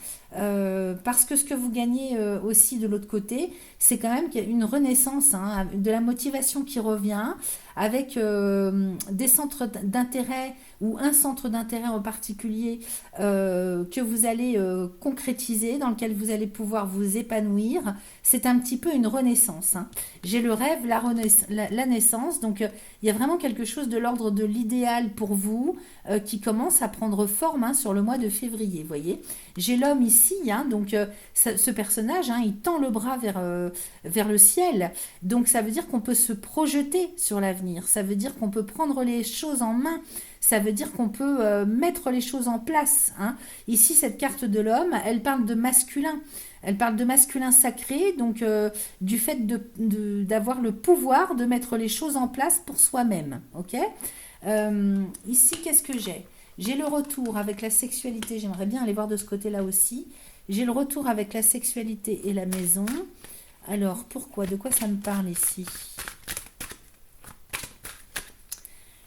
Parce que ce que vous gagnez aussi de l'autre côté, c'est quand même qu'il y a une renaissance, hein, de la motivation qui revient, avec des centres d'intérêt ou un centre d'intérêt en particulier que vous allez concrétiser, dans lequel vous allez pouvoir vous épanouir. C'est un petit peu une renaissance. Hein. J'ai le rêve, la naissance, donc il y a vraiment quelque chose de l'ordre de l'idéal pour vous qui commence à prendre forme hein, sur le mois de février, voyez. J'ai l'homme ici, hein, donc ce personnage, hein, il tend le bras vers le ciel. Donc ça veut dire qu'on peut se projeter sur l'avenir. Ça veut dire qu'on peut prendre les choses en main. Ça veut dire qu'on peut mettre les choses en place. Hein. Ici, cette carte de l'homme, elle parle de masculin. Elle parle de masculin sacré, donc du fait d'avoir le pouvoir de mettre les choses en place pour soi-même. Ok. Ici, qu'est-ce que j'ai? J'ai le retour avec la sexualité. J'aimerais bien aller voir de ce côté-là aussi. J'ai le retour avec la sexualité et la maison. Alors, pourquoi? De quoi ça me parle ici?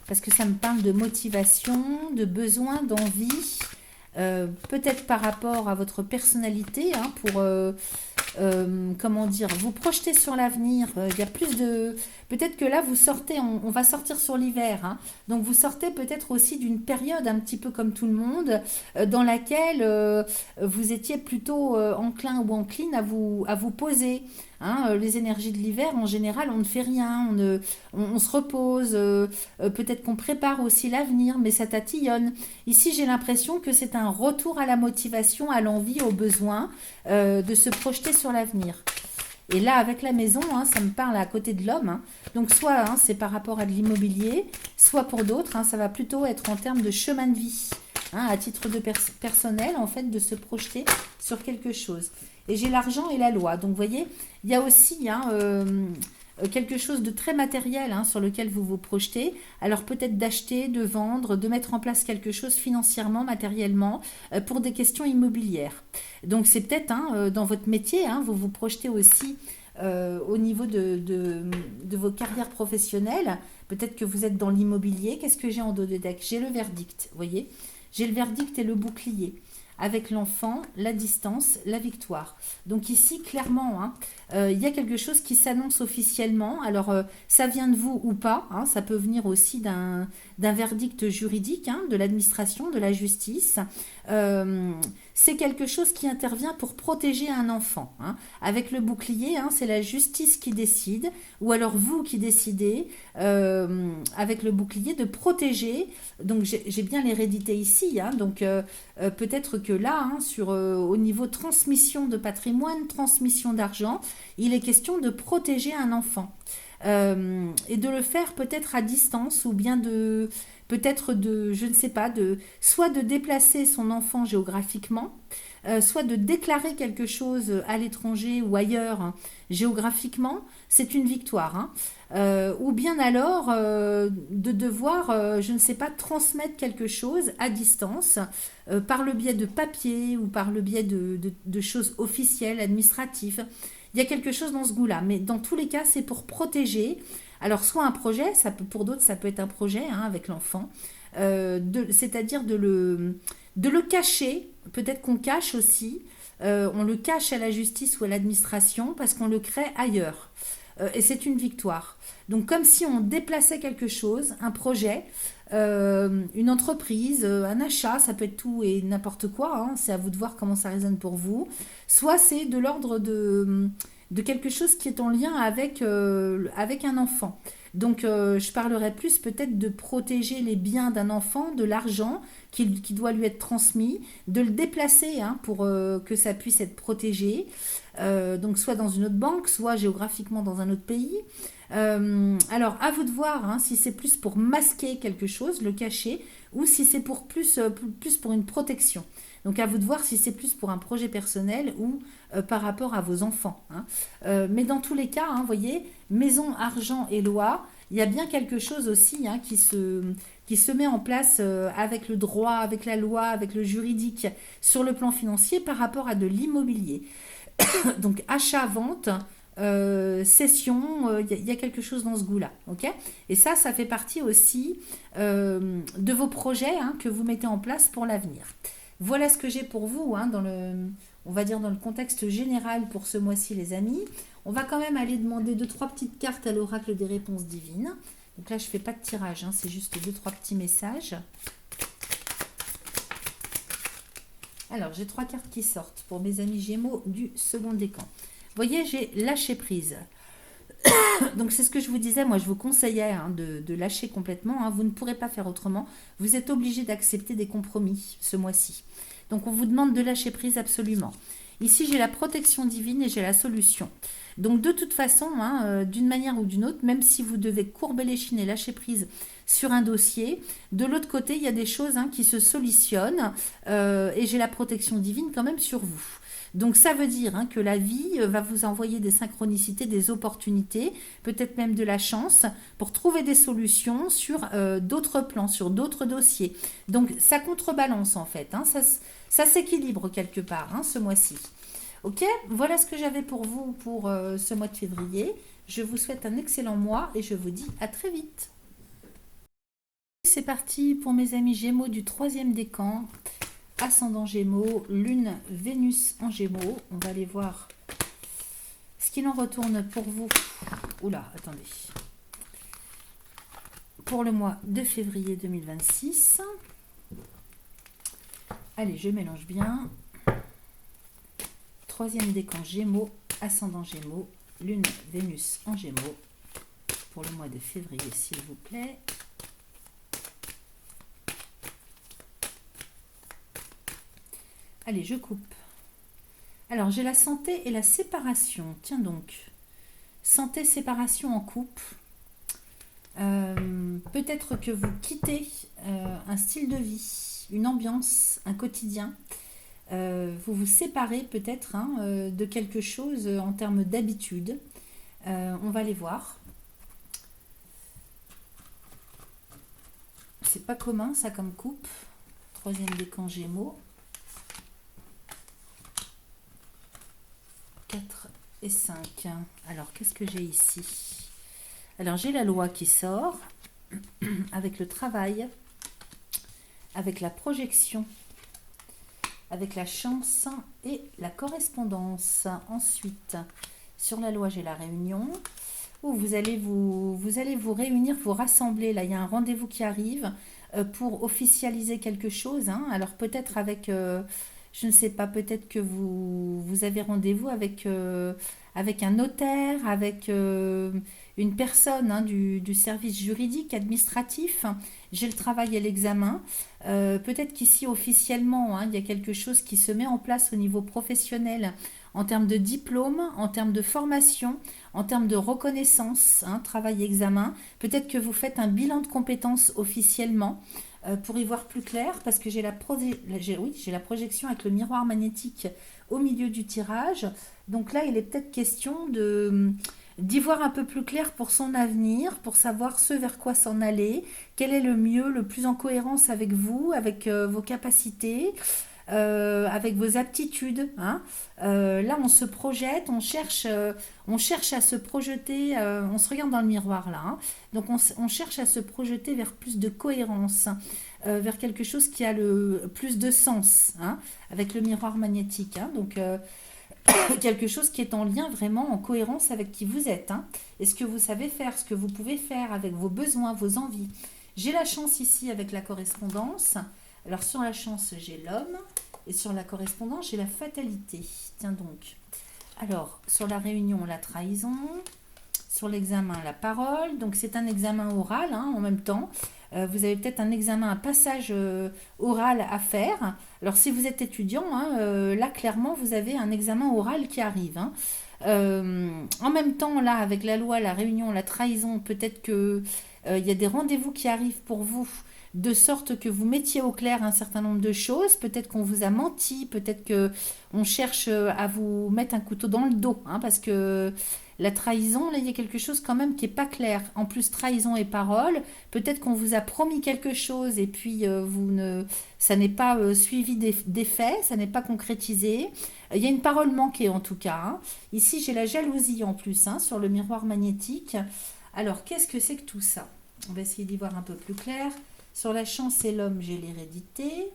Parce que ça me parle de motivation, de besoin, d'envie, peut-être par rapport à votre personnalité, hein, pour, comment dire, vous projeter sur l'avenir. Il y a plus de... Peut-être que là, vous sortez, on va sortir sur l'hiver, hein. Donc vous sortez peut-être aussi d'une période un petit peu comme tout le monde, dans laquelle vous étiez plutôt enclin ou encline à vous poser. Hein, les énergies de l'hiver, en général, on ne fait rien, on se repose, peut-être qu'on prépare aussi l'avenir, mais ça tatillonne. Ici, j'ai l'impression que c'est un retour à la motivation, à l'envie, au besoin de se projeter sur l'avenir. Et là, avec la maison, hein, ça me parle à côté de l'homme. Hein. Donc, soit hein, c'est par rapport à de l'immobilier, soit pour d'autres, hein, ça va plutôt être en termes de chemin de vie. Hein, à titre de personnel, en fait, de se projeter sur quelque chose. Et j'ai l'argent et la loi. Donc, vous voyez, il y a aussi hein, quelque chose de très matériel hein, sur lequel vous vous projetez. Alors, peut-être d'acheter, de vendre, de mettre en place quelque chose financièrement, matériellement, pour des questions immobilières. Donc, c'est peut-être hein, dans votre métier, hein, vous vous projetez aussi au niveau de vos carrières professionnelles. Peut-être que vous êtes dans l'immobilier. Qu'est-ce que j'ai en dos de deck? J'ai le verdict, vous voyez. J'ai le verdict et le bouclier. Avec l'enfant, la distance, la victoire. Donc ici, clairement, hein, il y a quelque chose qui s'annonce officiellement. Alors, ça vient de vous ou pas. Hein, ça peut venir aussi d'un verdict juridique, hein, de l'administration, de la justice. C'est quelque chose qui intervient pour protéger un enfant. Hein. Avec le bouclier, hein, c'est la justice qui décide, ou alors vous qui décidez, avec le bouclier, de protéger. Donc j'ai bien l'hérédité ici, hein, donc peut-être que là, hein, au niveau transmission de patrimoine, transmission d'argent, il est question de protéger un enfant. Et de le faire peut-être à distance ou bien peut-être je ne sais pas, soit de déplacer son enfant géographiquement, soit de déclarer quelque chose à l'étranger ou ailleurs hein, géographiquement, c'est une victoire. Hein. Ou bien alors de devoir, je ne sais pas, transmettre quelque chose à distance par le biais de papier ou par le biais de choses officielles, administratives. Il y a quelque chose dans ce goût-là, mais dans tous les cas, c'est pour protéger. Alors, soit un projet, pour d'autres, ça peut être un projet hein, avec l'enfant, c'est-à-dire de le cacher. Peut-être qu'on cache aussi, on le cache à la justice ou à l'administration parce qu'on le crée ailleurs. Et c'est une victoire. Donc, comme si on déplaçait quelque chose, un projet, une entreprise, un achat, ça peut être tout et n'importe quoi, hein, c'est à vous de voir comment ça résonne pour vous. Soit c'est de l'ordre de quelque chose qui est en lien avec un enfant. Donc je parlerai plus peut-être de protéger les biens d'un enfant, de l'argent qui doit lui être transmis, de le déplacer hein, pour que ça puisse être protégé, donc soit dans une autre banque, soit géographiquement dans un autre pays. Alors, à vous de voir hein, si c'est plus pour masquer quelque chose, le cacher, ou si c'est pour plus pour une protection. Donc, à vous de voir si c'est plus pour un projet personnel ou par rapport à vos enfants. Hein. Mais dans tous les cas, vous voyez, maison, argent et loi, il y a bien quelque chose aussi hein, qui se met en place avec le droit, avec la loi, avec le juridique, sur le plan financier par rapport à de l'immobilier. Donc achat-vente, cession, il y a quelque chose dans ce goût-là. Ok. Et ça fait partie aussi de vos projets hein, que vous mettez en place pour l'avenir. Voilà ce que j'ai pour vous hein, on va dire dans le contexte général pour ce mois-ci, les amis. On va quand même aller demander deux, trois petites cartes à l'oracle des réponses divines. Donc là, je ne fais pas de tirage, hein, c'est juste deux, trois petits messages. Alors, j'ai trois cartes qui sortent pour mes amis Gémeaux du second décan. Vous voyez, j'ai lâché prise. Donc, c'est ce que je vous disais. Moi, je vous conseillais hein, de lâcher complètement. Hein. Vous ne pourrez pas faire autrement. Vous êtes obligé d'accepter des compromis ce mois-ci. Donc, on vous demande de lâcher prise absolument. Ici, j'ai la protection divine et j'ai la solution. Donc, de toute façon, hein, d'une manière ou d'une autre, même si vous devez courber les chines et lâcher prise sur un dossier, de l'autre côté, il y a des choses hein, qui se solutionnent et j'ai la protection divine quand même sur vous. Donc ça veut dire hein, que la vie va vous envoyer des synchronicités, des opportunités, peut-être même de la chance pour trouver des solutions sur d'autres plans, sur d'autres dossiers. Donc ça contrebalance en fait, hein, ça s'équilibre quelque part hein, ce mois-ci. Ok, voilà ce que j'avais pour vous pour ce mois de février. Je vous souhaite un excellent mois et je vous dis à très vite. C'est parti pour mes amis Gémeaux du troisième décan. Ascendant Gémeaux, Lune, Vénus en Gémeaux. On va aller voir ce qu'il en retourne pour vous. Oula, attendez. Pour le mois de février 2026. Allez, je mélange bien. Troisième décan Gémeaux, Ascendant Gémeaux, Lune, Vénus en Gémeaux. Pour le mois de février, s'il vous plaît. Allez, je coupe. Alors, j'ai la santé et la séparation. Tiens donc. Santé, séparation en couple. Peut-être que vous quittez un style de vie, une ambiance, un quotidien. Vous vous séparez peut-être hein, de quelque chose en termes d'habitude. On va les voir. C'est pas commun ça comme coupe. Troisième décan Gémeaux. 4 et 5. Alors, qu'est-ce que j'ai ici? Alors, j'ai la loi qui sort, avec le travail, avec la projection, avec la chance et la correspondance. Ensuite, sur la loi, j'ai la réunion, où vous allez vous réunir, vous rassembler. Là, il y a un rendez-vous qui arrive pour officialiser quelque chose. Hein. Alors, peut-être avec... je ne sais pas, peut-être que vous avez rendez-vous avec un notaire, avec une personne hein, du service juridique, administratif. J'ai le travail et l'examen. Peut-être qu'ici, officiellement, hein, il y a quelque chose qui se met en place au niveau professionnel en termes de diplôme, en termes de formation, en termes de reconnaissance, hein, travail et examen. Peut-être que vous faites un bilan de compétences officiellement. Pour y voir plus clair, parce que j'ai la projection avec le miroir magnétique au milieu du tirage. Donc là, il est peut-être question d'y voir un peu plus clair pour son avenir, pour savoir ce vers quoi s'en aller, quel est le mieux, le plus en cohérence avec vous, avec vos capacités, avec vos aptitudes. Hein. Là, on se projette, on cherche à se projeter, on se regarde dans le miroir là. Hein. Donc, on cherche à se projeter vers plus de cohérence, vers quelque chose qui a le plus de sens, hein, avec le miroir magnétique. Hein. Donc, quelque chose qui est en lien vraiment, en cohérence avec qui vous êtes. Hein. Et ce que vous savez faire, ce que vous pouvez faire avec vos besoins, vos envies. J'ai la chance ici avec la correspondance. Alors sur la chance, j'ai l'homme. Et sur la correspondance, j'ai la fatalité. Tiens donc. Alors, sur la réunion, la trahison. Sur l'examen, la parole. Donc c'est un examen oral hein, en même temps. Vous avez peut-être un examen, un passage oral à faire. Alors si vous êtes étudiant, hein, là clairement vous avez un examen oral qui arrive. Hein. En même temps, là, avec la loi, la réunion, la trahison, peut-être que il y a des rendez-vous qui arrivent pour vous, de sorte que vous mettiez au clair un certain nombre de choses. Peut-être qu'on vous a menti, peut-être que on cherche à vous mettre un couteau dans le dos, hein, parce que la trahison, là, il y a quelque chose quand même qui est pas clair. En plus, trahison et parole, peut-être qu'on vous a promis quelque chose et puis ça n'est pas suivi des faits, ça n'est pas concrétisé. Il y a une parole manquée en tout cas, hein. Ici, j'ai la jalousie en plus, hein, sur le miroir magnétique. Alors, qu'est-ce que c'est que tout ça? On va essayer d'y voir un peu plus clair. Sur la chance et l'homme, j'ai l'hérédité.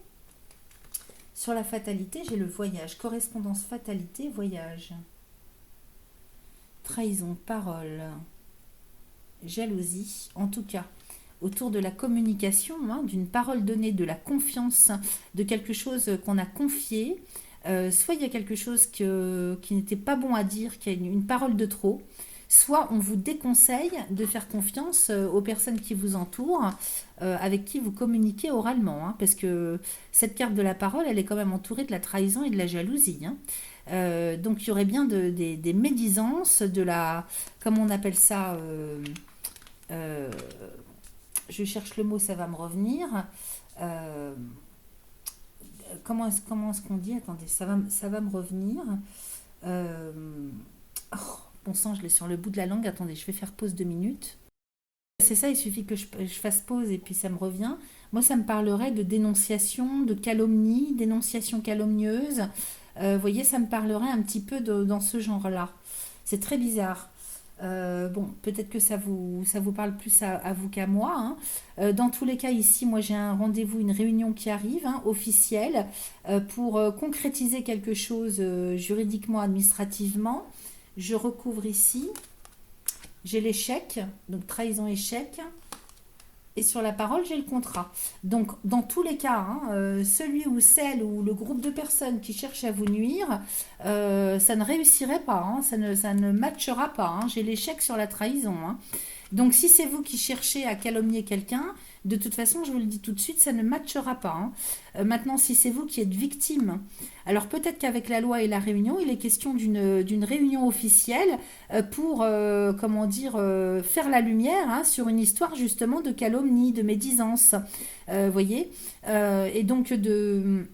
Sur la fatalité, j'ai le voyage. Correspondance, fatalité, voyage. Trahison, parole, jalousie. En tout cas, autour de la communication, hein, d'une parole donnée, de la confiance, de quelque chose qu'on a confié. Soit il y a quelque chose qui n'était pas bon à dire, qui a une parole de trop, soit on vous déconseille de faire confiance aux personnes qui vous entourent, avec qui vous communiquez oralement, hein, parce que cette carte de la parole, elle est quand même entourée de la trahison et de la jalousie, hein. Donc il y aurait bien des médisances, de la, comment on appelle ça, euh, je cherche le mot, ça va me revenir. Euh, comment est-ce qu'on dit? Attendez, ça va me revenir. Euh, oh, bon sang, je l'ai sur le bout de la langue. Attendez, je vais faire pause 2 minutes. C'est ça, il suffit que je fasse pause et puis ça me revient. Moi, ça me parlerait de dénonciation, de calomnie, dénonciation calomnieuse. Vous voyez, ça me parlerait un petit peu dans ce genre-là. C'est très bizarre. Bon, peut-être que ça vous parle plus à vous qu'à moi, hein. Dans tous les cas, ici, moi, j'ai un rendez-vous, une réunion qui arrive, hein, officielle, pour concrétiser quelque chose juridiquement, administrativement. Je recouvre ici. J'ai l'échec, donc trahison, échec. Et sur la parole, j'ai le contrat. Donc, dans tous les cas, hein, celui ou celle ou le groupe de personnes qui cherchent à vous nuire, ça ne réussirait pas, hein, ça ne matchera pas, hein. J'ai l'échec sur la trahison, hein. Donc, si c'est vous qui cherchez à calomnier quelqu'un, de toute façon, je vous le dis tout de suite, ça ne matchera pas, hein. Maintenant, si c'est vous qui êtes victime, alors peut-être qu'avec la loi et la réunion, il est question d'une réunion officielle pour, comment dire, faire la lumière, hein, sur une histoire justement de calomnie, de médisance, voyez. Et donc de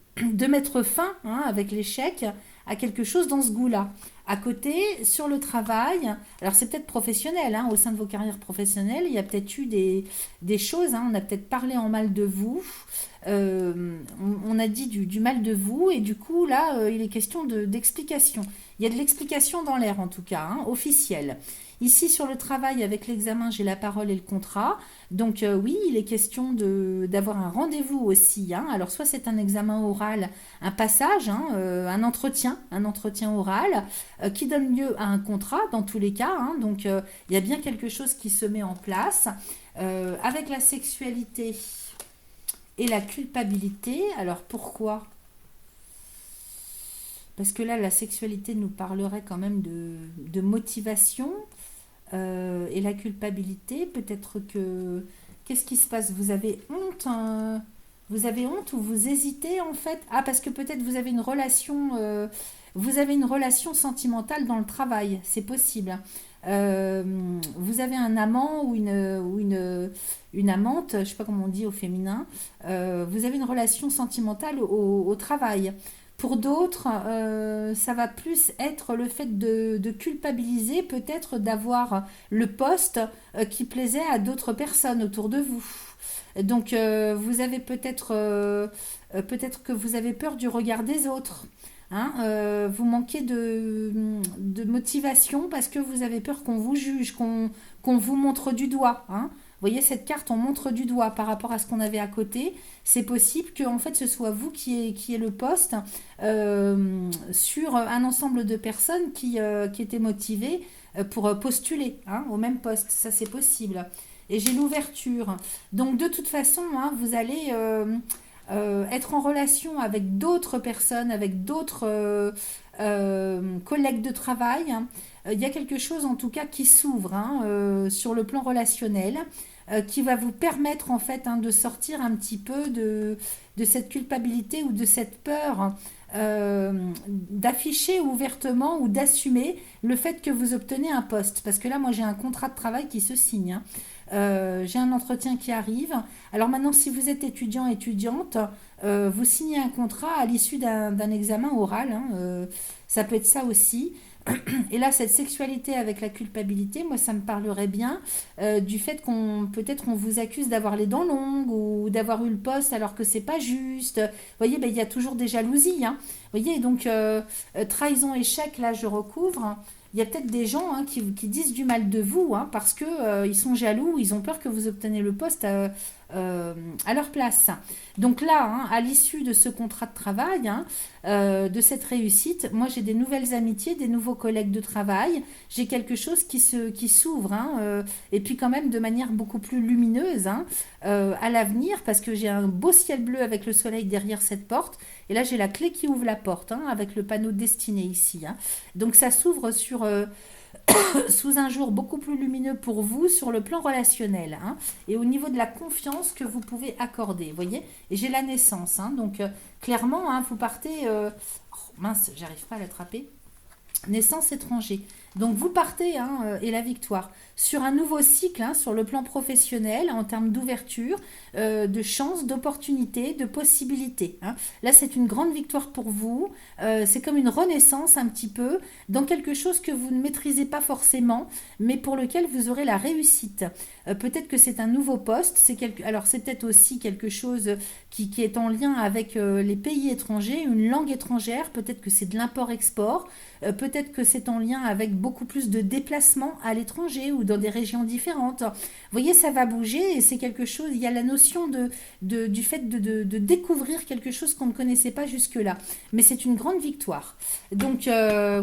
mettre fin, hein, avec l'échec, à quelque chose dans ce goût-là. À côté, sur le travail, alors c'est peut-être professionnel, hein, au sein de vos carrières professionnelles, il y a peut-être eu des choses, hein, on a peut-être parlé en mal de vous, on a dit du mal de vous, et du coup, là, il est question d'explication. Il y a de l'explication dans l'air, en tout cas, hein, officielle. Ici, sur le travail, avec l'examen, j'ai la parole et le contrat. Donc, oui, il est question d'avoir un rendez-vous aussi, hein. Alors, soit c'est un examen oral, un passage, hein, un entretien oral, qui donne lieu à un contrat dans tous les cas, hein. Donc, il y a bien quelque chose qui se met en place. Avec la sexualité et la culpabilité, alors pourquoi? Parce que là, la sexualité nous parlerait quand même de motivation, et la culpabilité, peut-être que... Qu'est-ce qui se passe? Vous avez honte, hein? Vous avez honte ou vous hésitez en fait? Ah, parce que peut-être vous avez une relation sentimentale dans le travail, c'est possible. Vous avez un amant ou une amante, je ne sais pas comment on dit au féminin. Vous avez une relation sentimentale au travail. Pour d'autres, ça va plus être le fait de culpabiliser, peut-être d'avoir le poste qui plaisait à d'autres personnes autour de vous. Donc, vous avez peut-être que vous avez peur du regard des autres, hein. Vous manquez de motivation parce que vous avez peur qu'on vous juge, qu'on vous montre du doigt, hein. Vous voyez, cette carte, on montre du doigt par rapport à ce qu'on avait à côté. C'est possible que en fait, ce soit vous qui ait le poste sur un ensemble de personnes qui étaient motivées pour postuler, hein, au même poste. Ça, c'est possible. Et j'ai l'ouverture. Donc, de toute façon, hein, vous allez être en relation avec d'autres personnes, avec d'autres collègues de travail. Il y a quelque chose en tout cas qui s'ouvre, hein, sur le plan relationnel, qui va vous permettre en fait, hein, de sortir un petit peu de cette culpabilité ou de cette peur d'afficher ouvertement ou d'assumer le fait que vous obtenez un poste. Parce que là, moi, j'ai un contrat de travail qui se signe, hein. J'ai un entretien qui arrive. Alors maintenant, si vous êtes étudiant, étudiante, vous signez un contrat à l'issue d'un examen oral, hein. Ça peut être ça aussi. Et là, cette sexualité avec la culpabilité, moi, ça me parlerait bien du fait qu'on peut-être on vous accuse d'avoir les dents longues ou d'avoir eu le poste alors que c'est pas juste. Vous voyez, ben, il y a toujours des jalousies, hein. Vous voyez, donc trahison, échec, là, je recouvre. Il y a peut-être des gens, hein, qui disent du mal de vous, hein, parce que ils sont jaloux, ils ont peur que vous obteniez le poste à leur place. Donc là, hein, à l'issue de ce contrat de travail, hein, de cette réussite, moi j'ai des nouvelles amitiés, des nouveaux collègues de travail, j'ai quelque chose qui s'ouvre, hein, et puis quand même de manière beaucoup plus lumineuse, hein, à l'avenir, parce que j'ai un beau ciel bleu avec le soleil derrière cette porte, et là j'ai la clé qui ouvre la porte, hein, avec le panneau destiné ici, hein. Donc ça s'ouvre sous un jour beaucoup plus lumineux pour vous sur le plan relationnel, hein, et au niveau de la confiance que vous pouvez accorder, vous voyez. Et j'ai la naissance, hein, donc clairement, hein, vous partez... oh, mince, j'arrive pas à l'attraper. Naissance étranger. Donc vous partez, hein, et la victoire sur un nouveau cycle, hein, sur le plan professionnel en termes d'ouverture, de chance, d'opportunité, de possibilités, hein. Là c'est une grande victoire pour vous. C'est comme une renaissance un petit peu dans quelque chose que vous ne maîtrisez pas forcément, mais pour lequel vous aurez la réussite. Peut-être que c'est un nouveau poste, alors c'est peut-être aussi quelque chose qui est en lien avec les pays étrangers, une langue étrangère, peut-être que c'est de l'import-export, peut-être que c'est en lien avec beaucoup plus de déplacements à l'étranger ou dans des régions différentes. Vous voyez, ça va bouger et c'est quelque chose, il y a la notion du fait de découvrir quelque chose qu'on ne connaissait pas jusque-là. Mais c'est une grande victoire. Donc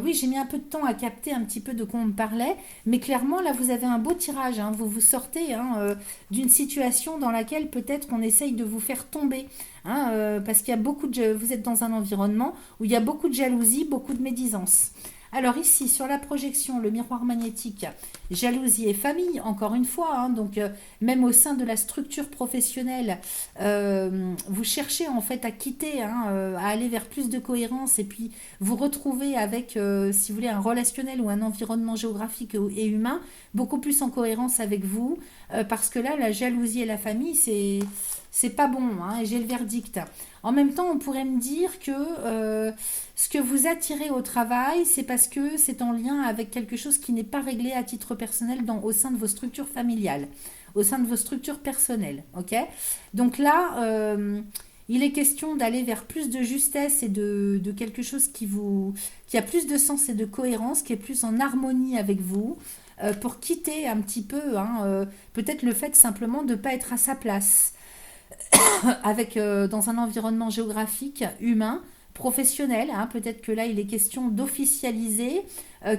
oui, j'ai mis un peu de temps à capter un petit peu de quoi on me parlait, mais clairement, là, vous avez un beau tirage, hein. Vous vous sortez, hein, d'une situation dans laquelle peut-être on essaye de vous faire tomber, hein, parce qu'il y a vous êtes dans un environnement où il y a beaucoup de jalousie, beaucoup de médisance. Alors ici, sur la projection, le miroir magnétique, jalousie et famille, encore une fois, hein, donc même au sein de la structure professionnelle, vous cherchez en fait à quitter, hein, à aller vers plus de cohérence et puis vous retrouver avec, si vous voulez, un relationnel ou un environnement géographique et humain beaucoup plus en cohérence avec vous, parce que là, la jalousie et la famille, c'est pas bon, hein, et j'ai le verdict. En même temps, on pourrait me dire que ce que vous attirez au travail, c'est parce que c'est en lien avec quelque chose qui n'est pas réglé à titre personnel au sein de vos structures familiales, au sein de vos structures personnelles. Ok. Donc là, il est question d'aller vers plus de justesse et de quelque chose qui a plus de sens et de cohérence, qui est plus en harmonie avec vous, pour quitter un petit peu, hein, peut-être le fait simplement de ne pas être à sa place avec dans un environnement géographique, humain, professionnel, hein. Peut-être que là, il est question d'officialiser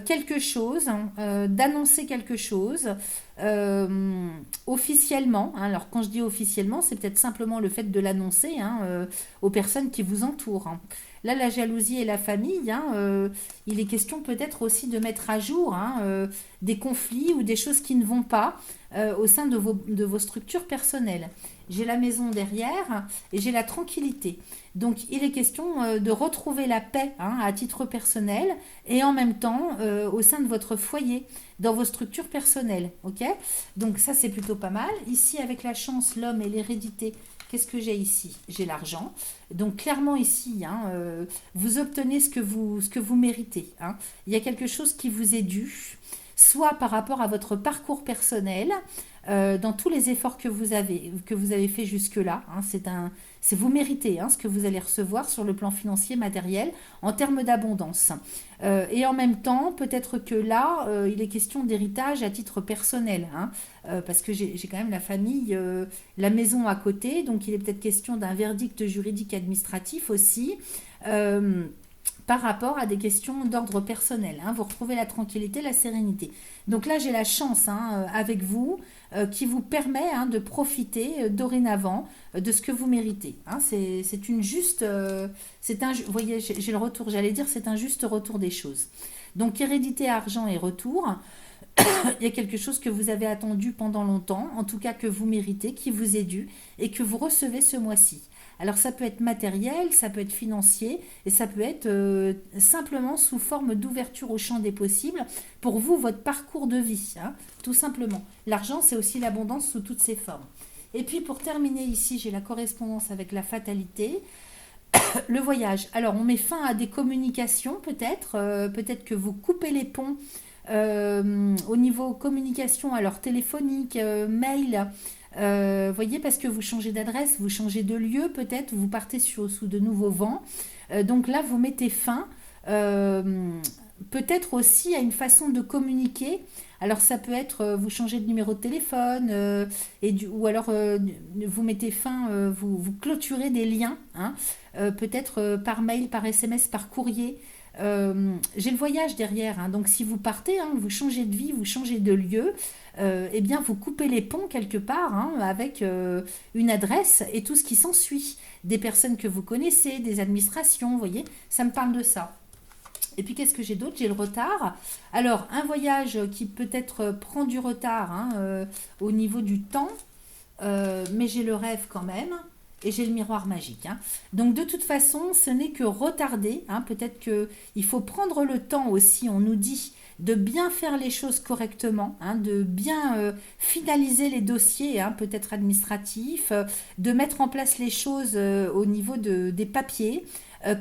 quelque chose, hein, d'annoncer quelque chose officiellement, hein. Alors, quand je dis officiellement, c'est peut-être simplement le fait de l'annoncer, hein, aux personnes qui vous entourent, hein. Là, la jalousie et la famille, hein, il est question peut-être aussi de mettre à jour, hein, des conflits ou des choses qui ne vont pas au sein de vos structures personnelles. J'ai la maison derrière et j'ai la tranquillité. Donc il est question de retrouver la paix, hein, à titre personnel et en même temps au sein de votre foyer, dans vos structures personnelles. Ok. Donc ça c'est plutôt pas mal. Ici avec la chance, l'homme et l'hérédité, qu'est-ce que j'ai ici? J'ai l'argent. Donc clairement ici, hein, vous obtenez ce que vous méritez, hein. Il y a quelque chose qui vous est dû, soit par rapport à votre parcours personnel, dans tous les efforts que vous avez fait jusque-là, hein. C'est vous méritez, hein, ce que vous allez recevoir sur le plan financier, matériel, en termes d'abondance. Et en même temps, peut-être que là, il est question d'héritage à titre personnel, hein, parce que j'ai quand même la famille, la maison à côté, donc il est peut-être question d'un verdict juridique administratif aussi. Par rapport à des questions d'ordre personnel, hein. Vous retrouvez la tranquillité, la sérénité. Donc là, j'ai la chance, hein, avec vous, qui vous permet, hein, de profiter dorénavant de ce que vous méritez, hein. C'est une juste... vous voyez, j'ai le retour, j'allais dire, c'est un juste retour des choses. Donc hérédité, argent et retour. Il y a quelque chose que vous avez attendu pendant longtemps, en tout cas que vous méritez, qui vous est dû et que vous recevez ce mois-ci. Alors ça peut être matériel, ça peut être financier et ça peut être simplement sous forme d'ouverture au champ des possibles pour vous, votre parcours de vie, hein, tout simplement. L'argent, c'est aussi l'abondance sous toutes ses formes. Et puis pour terminer ici, j'ai la correspondance avec la fatalité. Le voyage. Alors, on met fin à des communications, peut-être. Peut-être que vous coupez les ponts au niveau communication, alors téléphonique, mail. Voyez, parce que vous changez d'adresse, vous changez de lieu, peut-être, vous partez sous de nouveaux vents. Donc là, vous mettez fin. Peut-être aussi à une façon de communiquer. Alors ça peut être vous changez de numéro de téléphone ou alors vous mettez fin, vous clôturez des liens, hein, peut-être par mail, par SMS, par courrier. J'ai le voyage derrière, hein, donc si vous partez, hein, vous changez de vie, vous changez de lieu, eh bien vous coupez les ponts quelque part, hein, avec une adresse et tout ce qui s'ensuit. Des personnes que vous connaissez, des administrations, vous voyez, ça me parle de ça. Et puis qu'est-ce que j'ai d'autre? J'ai le retard. Alors, un voyage qui peut-être prend du retard, hein, au niveau du temps, mais j'ai le rêve quand même. Et j'ai le miroir magique, hein. Donc de toute façon, ce n'est que retardé, hein. Peut-être qu'il faut prendre le temps aussi, on nous dit, de bien faire les choses correctement, hein, de bien finaliser les dossiers, hein, peut-être administratifs, de mettre en place les choses au niveau des papiers,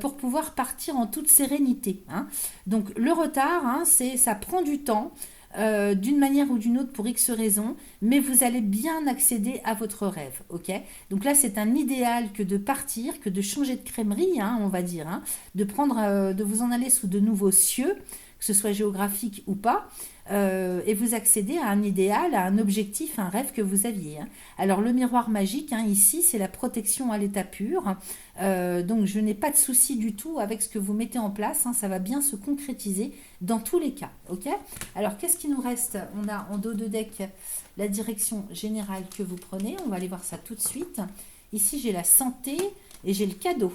pour pouvoir partir en toute sérénité, hein. Donc le retard, hein, ça prend du temps, d'une manière ou d'une autre pour X raisons, mais vous allez bien accéder à votre rêve, ok? Donc là, c'est un idéal que de partir, que de changer de crèmerie, hein, on va dire, hein, de vous en aller sous de nouveaux cieux, que ce soit géographique ou pas, et vous accédez à un idéal, à un objectif, un rêve que vous aviez, hein. Alors le miroir magique, hein, ici, c'est la protection à l'état pur. Donc je n'ai pas de souci du tout avec ce que vous mettez en place, hein, ça va bien se concrétiser dans tous les cas, ok? Alors qu'est-ce qui nous reste? On a en dos de deck la direction générale que vous prenez, on va aller voir ça tout de suite. Ici j'ai la santé et j'ai le cadeau.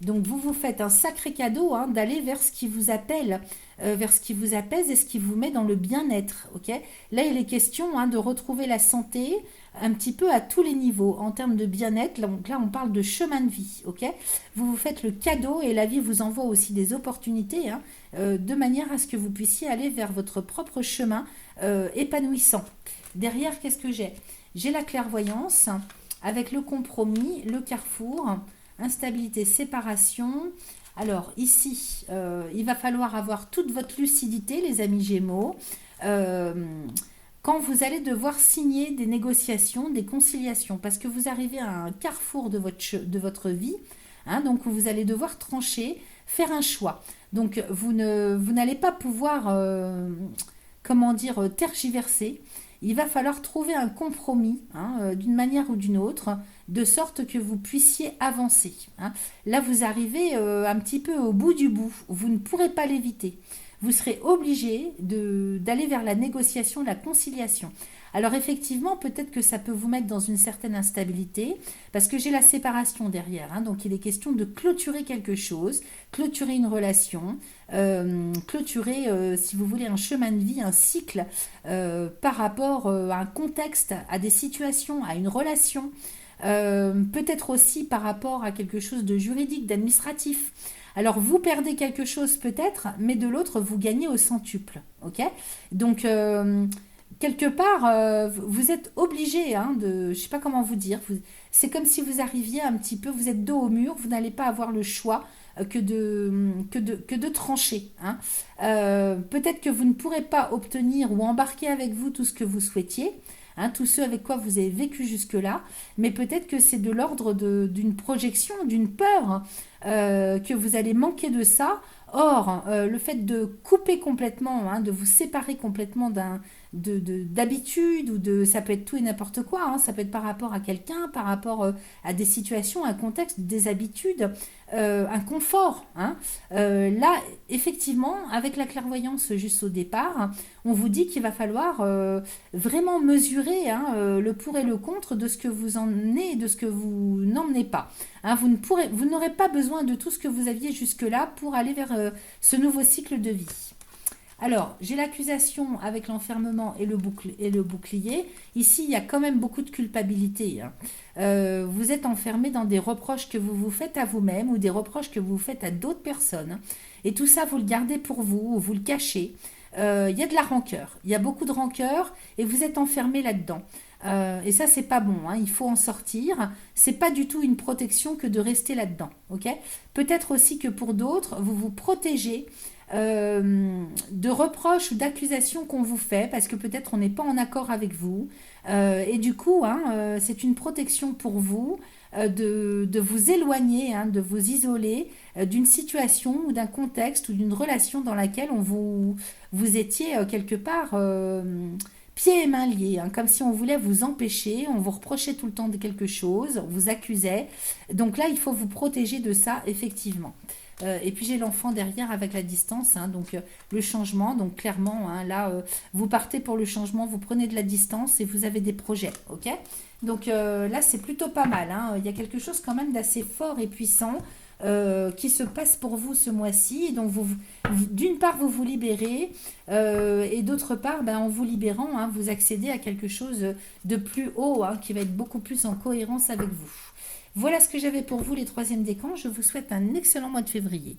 Donc vous vous faites un sacré cadeau, hein, d'aller vers ce qui vous appelle, vers ce qui vous apaise et ce qui vous met dans le bien-être, ok? Là il est question, hein, de retrouver la santé un petit peu à tous les niveaux en termes de bien-être. Donc là on parle de chemin de vie, ok? Vous vous faites le cadeau et la vie vous envoie aussi des opportunités, hein, de manière à ce que vous puissiez aller vers votre propre chemin épanouissant. Derrière, qu'est-ce que j'ai? J'ai la clairvoyance avec le compromis, le carrefour, instabilité, séparation. Alors ici, il va falloir avoir toute votre lucidité, les amis Gémeaux, quand vous allez devoir signer des négociations, des conciliations, parce que vous arrivez à un carrefour de votre vie, hein, donc vous allez devoir trancher, faire un choix. Donc vous n'allez pas pouvoir, comment dire, tergiverser. Il va falloir trouver un compromis, hein, d'une manière ou d'une autre, de sorte que vous puissiez avancer, hein. Là, vous arrivez un petit peu au bout du bout. Vous ne pourrez pas l'éviter. Vous serez obligé d'aller vers la négociation, la conciliation. Alors effectivement, peut-être que ça peut vous mettre dans une certaine instabilité, parce que j'ai la séparation derrière, hein, donc il est question de clôturer quelque chose, clôturer une relation, clôturer, si vous voulez, un chemin de vie, un cycle, par rapport à un contexte, à des situations, à une relation, peut-être aussi par rapport à quelque chose de juridique, d'administratif. Alors vous perdez quelque chose peut-être, mais de l'autre vous gagnez au centuple, ok? Donc quelque part vous êtes obligé, hein, je sais pas comment vous dire, c'est comme si vous arriviez un petit peu, vous êtes dos au mur, vous n'allez pas avoir le choix que de trancher, hein. Peut-être que vous ne pourrez pas obtenir ou embarquer avec vous tout ce que vous souhaitiez, hein, tous ceux avec quoi vous avez vécu jusque-là, mais peut-être que c'est de l'ordre d'une projection, d'une peur, que vous allez manquer de ça. Or, le fait de couper complètement, hein, de vous séparer complètement d'habitude, ça peut être tout et n'importe quoi, hein, ça peut être par rapport à quelqu'un, par rapport à des situations, un contexte, des habitudes, un confort, hein. Là, effectivement, avec la clairvoyance juste au départ, on vous dit qu'il va falloir vraiment mesurer, hein, le pour et le contre de ce que vous emmenez et de ce que vous n'emmenez pas, hein. Vous n'aurez pas besoin de tout ce que vous aviez jusque-là pour aller vers ce nouveau cycle de vie. Alors, j'ai l'accusation avec l'enfermement et le bouclier. Ici, il y a quand même beaucoup de culpabilité, hein. Vous êtes enfermé dans des reproches que vous vous faites à vous-même ou des reproches que vous faites à d'autres personnes. Et tout ça, vous le gardez pour vous ou vous le cachez. Il y a de la rancœur. Il y a beaucoup de rancœur et vous êtes enfermé là-dedans. Et ça, c'est pas bon, hein. Il faut en sortir. C'est pas du tout une protection que de rester là-dedans. Ok. Peut-être aussi que pour d'autres, vous vous protégez de reproches ou d'accusations qu'on vous fait parce que peut-être on n'est pas en accord avec vous. Et du coup, hein, c'est une protection pour vous de vous éloigner, hein, de vous isoler d'une situation ou d'un contexte ou d'une relation dans laquelle vous étiez quelque part pieds et mains liés, hein, comme si on voulait vous empêcher, on vous reprochait tout le temps de quelque chose, on vous accusait. Donc là, il faut vous protéger de ça, effectivement. Et puis j'ai l'enfant derrière avec la distance, hein, donc le changement, donc clairement, hein, là, vous partez pour le changement, vous prenez de la distance et vous avez des projets, ok. Donc là, c'est plutôt pas mal, hein. Il y a quelque chose quand même d'assez fort et puissant qui se passe pour vous ce mois-ci. Donc d'une part, vous vous libérez et d'autre part, ben, en vous libérant, hein, vous accédez à quelque chose de plus haut, hein, qui va être beaucoup plus en cohérence avec vous. Voilà ce que j'avais pour vous les troisièmes décans. Je vous souhaite un excellent mois de février.